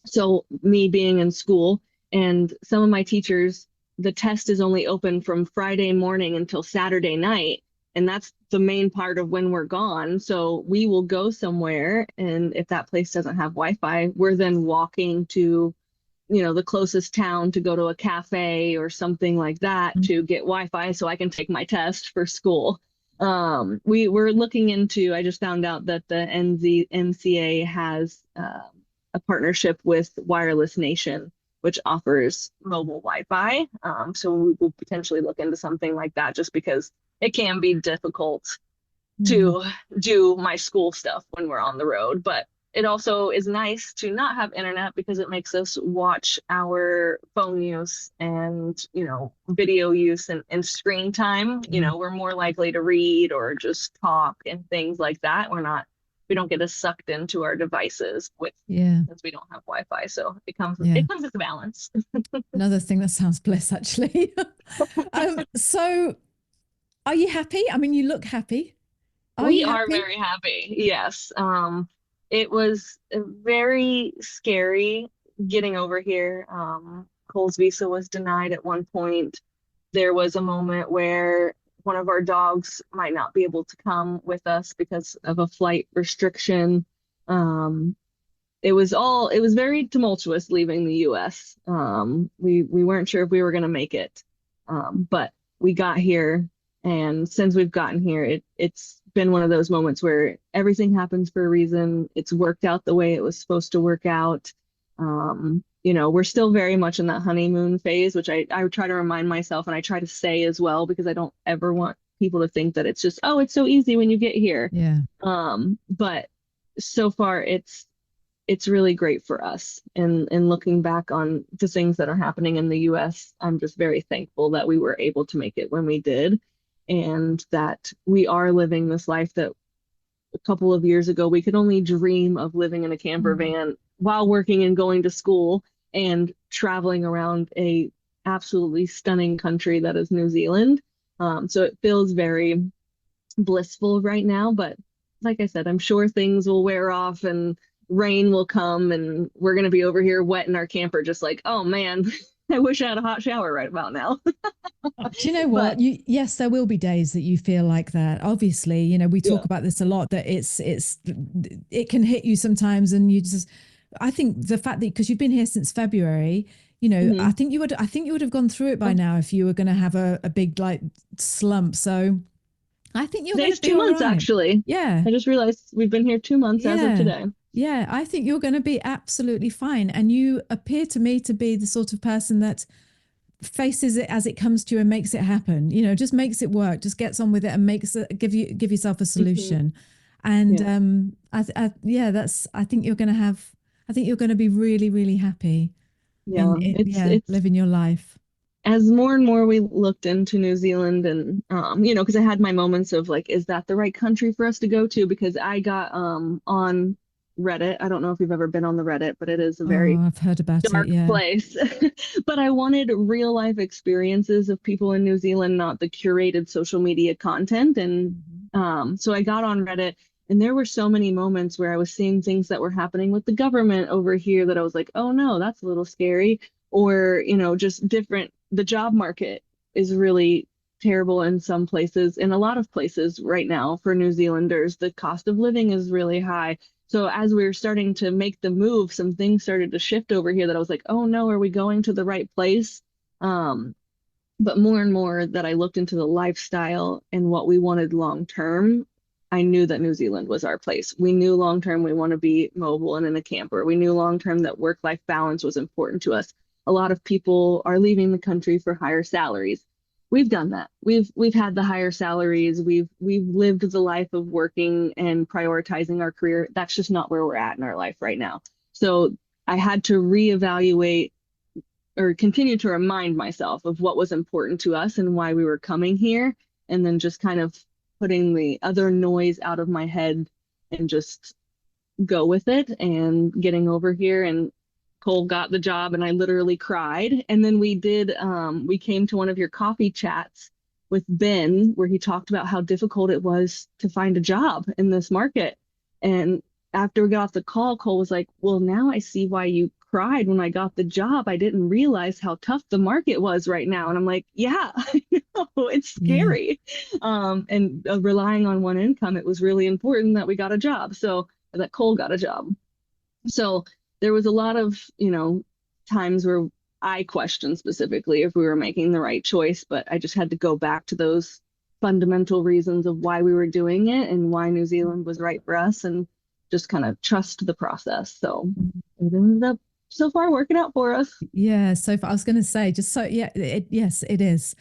So me being in school, and some of my teachers, the test is only open from Friday morning until Saturday night. And that's the main part of when we're gone. So we will go somewhere, and if that place doesn't have Wi-Fi, we're then walking to, the closest town to go to a cafe or something like that to get Wi-Fi so I can take my test for school. We were looking into, I just found out that the NZMCA has a partnership with Wireless Nation, which offers mobile Wi-Fi. So we will potentially look into something like that, just because it can be difficult Mm. to do my school stuff when we're on the road. But it also is nice to not have internet because it makes us watch our phone use and, video use and screen time. We're more likely to read or just talk and things like that. We don't get as sucked into our devices Yeah. since we don't have Wi-Fi. So it comes Yeah. with a balance. Another thing that sounds bliss, actually. So are you happy? I mean, you look happy. We are very happy. Yes. It was very scary getting over here. Cole's visa was denied at one point. There was a moment where one of our dogs might not be able to come with us because of a flight restriction. It was very tumultuous leaving the US. We weren't sure if we were going to make it. But we got here, and since we've gotten here, it's been one of those moments where everything happens for a reason. It's worked out the way it was supposed to work out. We're still very much in that honeymoon phase, which I try to remind myself, and I try to say as well, because I don't ever want people to think that it's just, oh, it's so easy when you get here. Yeah. But so far it's really great for us. And looking back on the things that are happening in the US, I'm just very thankful that we were able to make it when we did, and that we are living this life that a couple of years ago we could only dream of living in a camper van while working and going to school and traveling around a absolutely stunning country that is New Zealand. So it feels very blissful right now, but like I said, I'm sure things will wear off and rain will come and we're going to be over here wet in our camper, just like, oh man, I wish I had a hot shower right about now. Do you know what? But Yes, there will be days that you feel like that. Obviously, we talk about this a lot, that it can hit you sometimes, and I think the fact that, because you've been here since February, I think you would have gone through it by now if you were going to have a big like slump. So I think you're going to be 2 months, all right. actually. Yeah. I just realized we've been here 2 months as of today. Yeah, I think you're going to be absolutely fine. And you appear to me to be the sort of person that faces it as it comes to you and makes it happen. Just makes it work, just gets on with it and give yourself a solution. And I think you're going to be really, really happy. Yeah, it's living your life. As more and more we looked into New Zealand, and because I had my moments of like, is that the right country for us to go to? Because I got on Reddit. I don't know if you've ever been on the Reddit, but it is a very I've heard about dark place. But I wanted real life experiences of people in New Zealand, not the curated social media content. And so I got on Reddit, and there were so many moments where I was seeing things that were happening with the government over here that I was like, oh no, that's a little scary. Or, just different. The job market is really terrible in some places. In a lot of places right now for New Zealanders, the cost of living is really high. So as we were starting to make the move, some things started to shift over here that I was like, oh no, are we going to the right place? But more and more that I looked into the lifestyle and what we wanted long term, I knew that New Zealand was our place. We knew long term we want to be mobile and in a camper. We knew long term that work-life balance was important to us. A lot of people are leaving the country for higher salaries. We've done that. We've had the higher salaries. We've lived the life of working and prioritizing our career. That's just not where we're at in our life right now. So I had to reevaluate or continue to remind myself of what was important to us and why we were coming here, and then just kind of putting the other noise out of my head and just go with it and getting over here. And Cole got the job and I literally cried. And then we came to one of your coffee chats with Ben where he talked about how difficult it was to find a job in this market. And after we got off the call, Cole was like, well, now I see why you cried when I got the job. I didn't realize how tough the market was right now. And I'm like, yeah, I know, it's scary. And relying on one income, it was really important that we got a job. So that Cole got a job. So there was a lot of, times where I questioned specifically if we were making the right choice, but I just had to go back to those fundamental reasons of why we were doing it and why New Zealand was right for us, and just kind of trust the process. So it ended up so far working out for us. Yeah. So far, I was going to say, just so, yeah, yes, it is.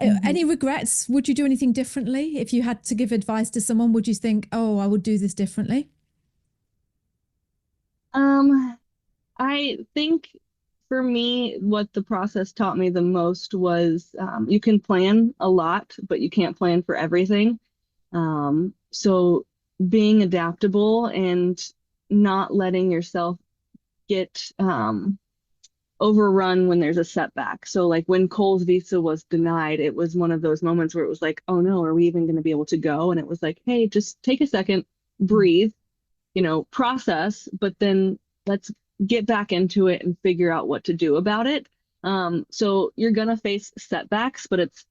Any regrets? Would you do anything differently? If you had to give advice to someone, would you think, oh, I would do this differently? I think for me, what the process taught me the most was you can plan a lot, but you can't plan for everything. So being adaptable and not letting yourself get overrun when there's a setback. So like when Cole's visa was denied, it was one of those moments where it was like, oh no, are we even going to be able to go? And it was like, hey, just take a second, breathe, process, but then let's get back into it and figure out what to do about it. So you're going to face setbacks, but it's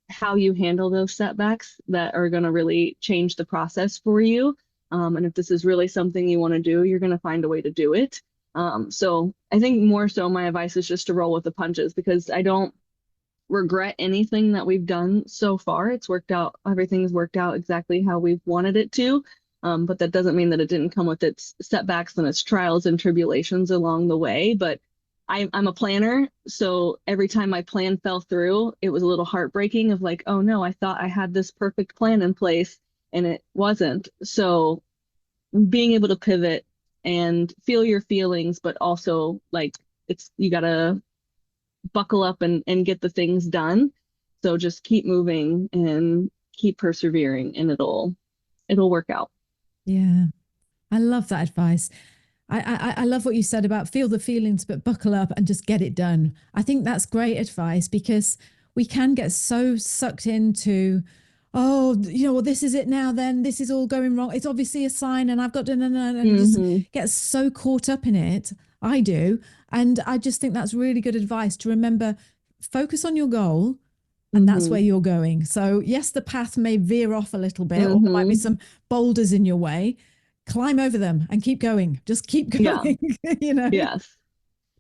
how you handle those setbacks that are going to really change the process for you. And if this is really something you want to do, you're going to find a way to do it. So I think more so my advice is just to roll with the punches, because I don't regret anything that we've done so far. It's worked out, everything's worked out exactly how we've wanted it to. But that doesn't mean that it didn't come with its setbacks and its trials and tribulations along the way. But I'm a planner, so every time my plan fell through, it was a little heartbreaking of like, oh no, I thought I had this perfect plan in place and it wasn't. So being able to pivot and feel your feelings, but also like you gotta buckle up and get the things done. So just keep moving and keep persevering, and it'll work out. Yeah, I love that advice. I love what you said about feel the feelings, but buckle up and just get it done. I think that's great advice, because we can get so sucked into, oh, well, this is it now, then this is all going wrong. It's obviously a sign and I've got to, and just get so caught up in it. I do. And I just think that's really good advice to remember, focus on your goal. And that's where you're going. So yes, the path may veer off a little bit, or there might be some boulders in your way. Climb over them and keep going. Just keep going. Yeah. Yes.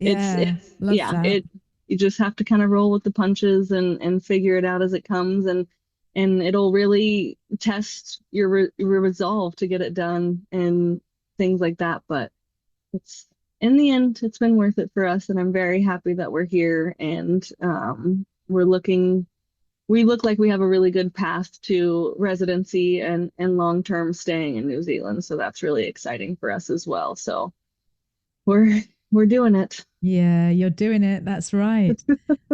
Yeah. You just have to kind of roll with the punches and figure it out as it comes, and it'll really test your resolve to get it done and things like that. But it's in the end, it's been worth it for us, and I'm very happy that we're here, and we look like we have a really good path to residency and long-term staying in New Zealand. So that's really exciting for us as well. So we're doing it. Yeah, you're doing it. That's right.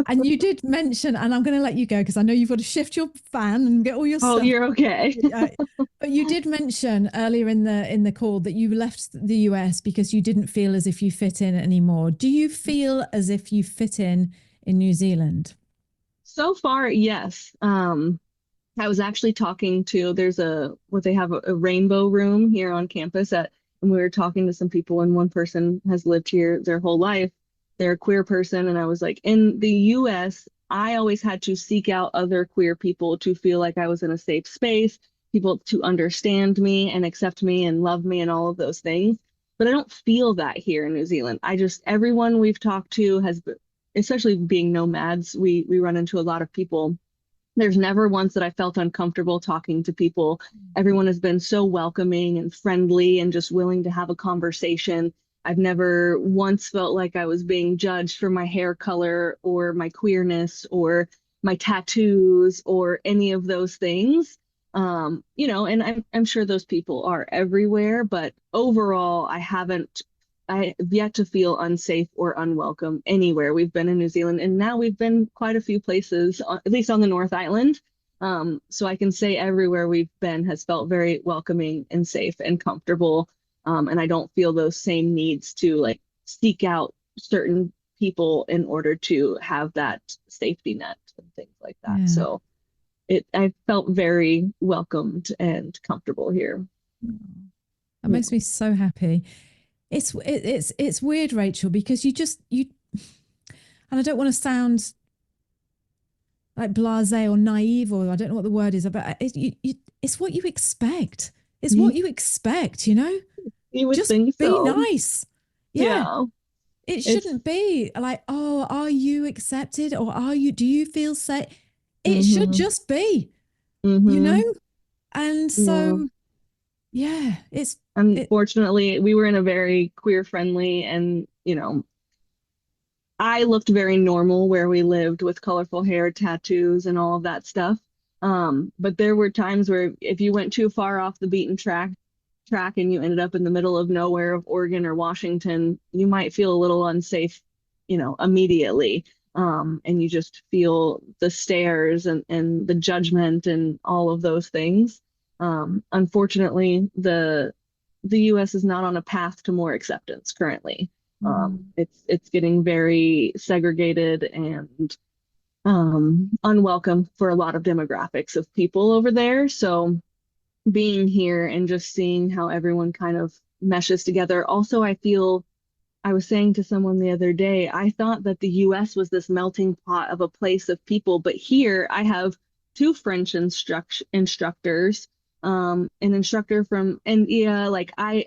And you did mention, and I'm going to let you go because I know you've got to shift your fan and get all your stuff. Oh, you're okay. But you did mention earlier in the call that you left the US because you didn't feel as if you fit in anymore. Do you feel as if you fit in New Zealand? So far, yes. I was actually talking to, they have a rainbow room here on campus and we were talking to some people, and one person has lived here their whole life. They're a queer person. And I was like, in the US, I always had to seek out other queer people to feel like I was in a safe space, people to understand me and accept me and love me and all of those things. But I don't feel that here in New Zealand. Everyone we've talked to has been, especially being nomads, we run into a lot of people. There's never once that I felt uncomfortable talking to people. Everyone has been so welcoming and friendly and just willing to have a conversation. I've never once felt like I was being judged for my hair color or my queerness or my tattoos or any of those things. And I'm sure those people are everywhere, but overall, I have yet to feel unsafe or unwelcome anywhere. We've been in New Zealand, and now we've been quite a few places, at least on the North Island. So I can say everywhere we've been has felt very welcoming and safe and comfortable. And I don't feel those same needs to like seek out certain people in order to have that safety net and things like that. Yeah. So I felt very welcomed and comfortable here. That makes me so happy. It's weird, Rachael, because you and I don't want to sound like blasé or naive, or I don't know what the word is, but it's what you expect. It's what you expect, You would just think so. Be nice. Yeah. It shouldn't be like, oh, are you accepted, or do you feel safe? It should just be, and so. Yeah, unfortunately, we were in a very queer friendly and, I looked very normal where we lived with colorful hair, tattoos, and all of that stuff. But there were times where if you went too far off the beaten track and you ended up in the middle of nowhere of Oregon or Washington, you might feel a little unsafe, immediately. And you just feel the stares and the judgment and all of those things. Unfortunately, the US is not on a path to more acceptance currently. It's getting very segregated and unwelcome for a lot of demographics of people over there. So being here and just seeing how everyone kind of meshes together. Also, I was saying to someone the other day, I thought that the US was this melting pot of a place of people, but here I have two French instructors, an instructor from India. Like I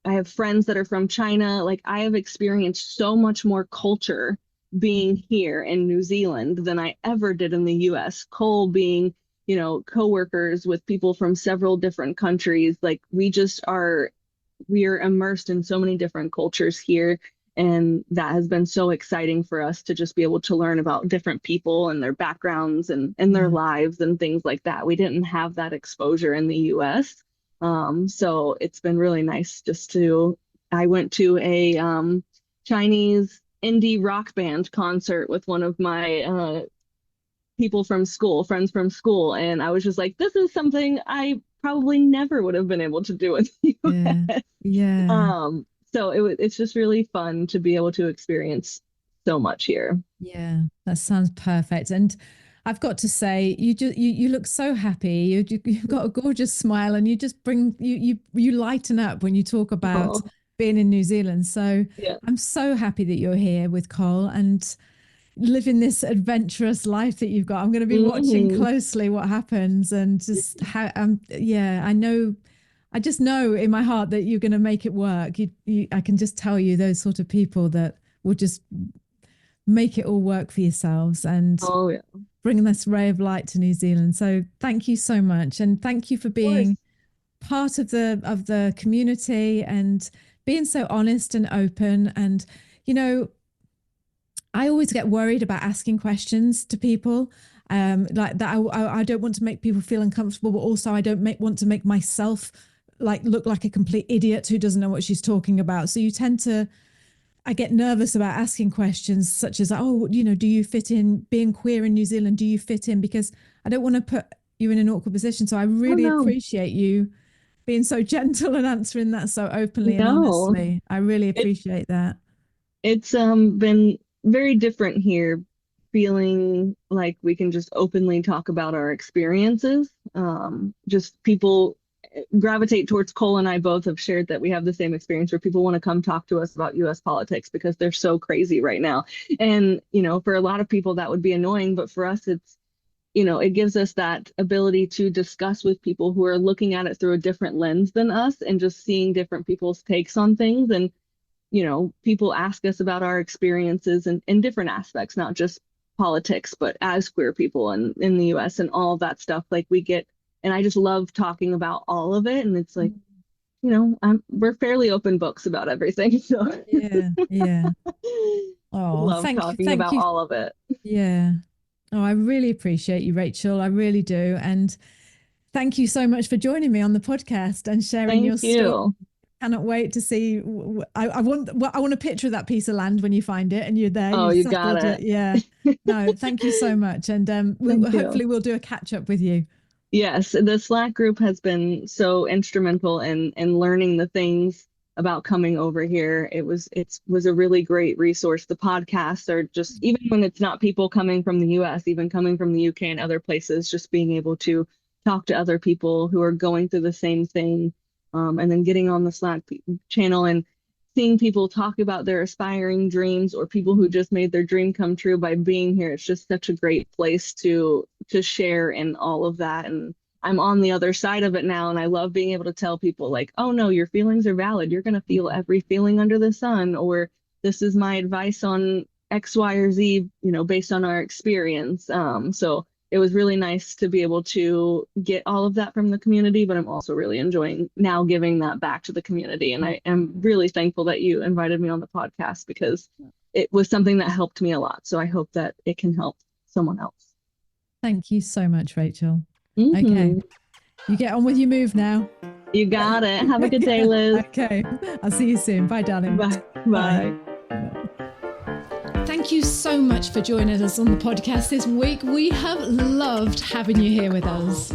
have friends that are from China. Like I have experienced so much more culture being here in New Zealand than I ever did in the US. Cole being, coworkers with people from several different countries. Like we are immersed in so many different cultures here. And that has been so exciting for us to just be able to learn about different people and their backgrounds and their lives and things like that. We didn't have that exposure in the US. So it's been really nice I went to a Chinese indie rock band concert with one of my friends from school, and I was just like, this is something I probably never would have been able to do in the US. Yeah. So it's just really fun to be able to experience so much here. Yeah, that sounds perfect. And I've got to say, you look so happy. You've got a gorgeous smile, and you just bring you lighten up when you talk about being in New Zealand. So Yeah. I'm so happy that you're here with Cole and living this adventurous life that you've got. I'm going to be watching closely what happens and just how I just know in my heart that you're going to make it work. I can just tell you those sort of people that will just make it all work for yourselves and bring this ray of light to New Zealand. So thank you so much. And thank you for being part of the community and being so honest and open. And, I always get worried about asking questions to people like that. I don't want to make people feel uncomfortable, but also I don't want to make myself look like a complete idiot who doesn't know what she's talking about. So I get nervous about asking questions such as, do you fit in being queer in New Zealand? Do you fit in? Because I don't want to put you in an awkward position. So I really appreciate you being so gentle and answering that so openly and honestly. I really appreciate that. It's been very different here, feeling like we can just openly talk about our experiences. Just people gravitate towards. Cole and I both have shared that we have the same experience where people want to come talk to us about US politics because they're so crazy right now. And, for a lot of people that would be annoying, but for us, it's, it gives us that ability to discuss with people who are looking at it through a different lens than us and just seeing different people's takes on things. And people ask us about our experiences in different aspects, not just politics, but as queer people and in the US and all of that stuff. Like and I just love talking about all of it. And it's like, we're fairly open books about everything. So yeah. Oh, love talking about all of it. Yeah. Oh, I really appreciate you, Rachael. I really do. And thank you so much for joining me on the podcast and sharing your story. Cannot wait to see. I want a picture of that piece of land when you find it and you're there. Oh, you got it. Yeah. No, thank you so much. And hopefully we'll do a catch up with you. Yes, the Slack group has been so instrumental in learning the things about coming over here. It was a really great resource. The podcasts are just, even when it's not people coming from the US, even coming from the UK and other places, just being able to talk to other people who are going through the same thing. And then getting on the Slack channel and seeing people talk about their aspiring dreams or people who just made their dream come true by being here. It's just such a great place to share in all of that. And I'm on the other side of it now. And I love being able to tell people like, oh no, your feelings are valid. You're going to feel every feeling under the sun, or this is my advice on X, Y, or Z, based on our experience. So it was really nice to be able to get all of that from the community, but I'm also really enjoying now giving that back to the community. And I am really thankful that you invited me on the podcast because it was something that helped me a lot. So I hope that it can help someone else. Thank you so much, Rachel. Mhm. Okay. You get on with your move now. You got it. Have a good day, Liz. Okay. I'll see you soon. Bye, darling. Bye. Bye. Thank you so much for joining us on the podcast this week. We have loved having you here with us.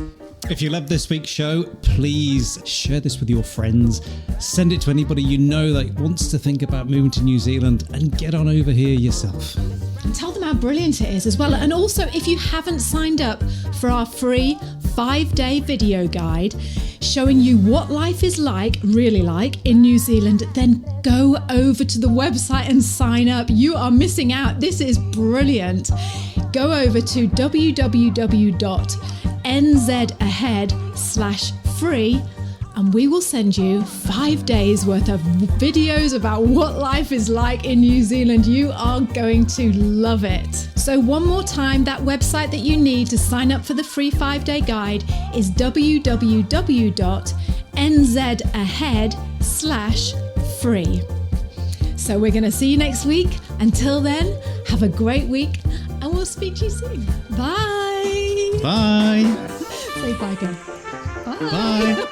If you love this week's show, please share this with your friends. Send it to anybody you know that wants to think about moving to New Zealand, and get on over here yourself. And tell them how brilliant it is as well. And also, if you haven't signed up for our free 5-day video guide showing you what life is like, really like, in New Zealand, then go over to the website and sign up. You are missing out. This is brilliant. Go over to www.nzahead/free and we will send you 5 days worth of videos about what life is like in New Zealand. You are going to love it. So one more time, that website that you need to sign up for the free 5-day guide is www.nzahead/free. So we're going to see you next week. Until then, have a great week and we'll speak to you soon. Bye. Bye. Say bye, girl. Bye. Bye.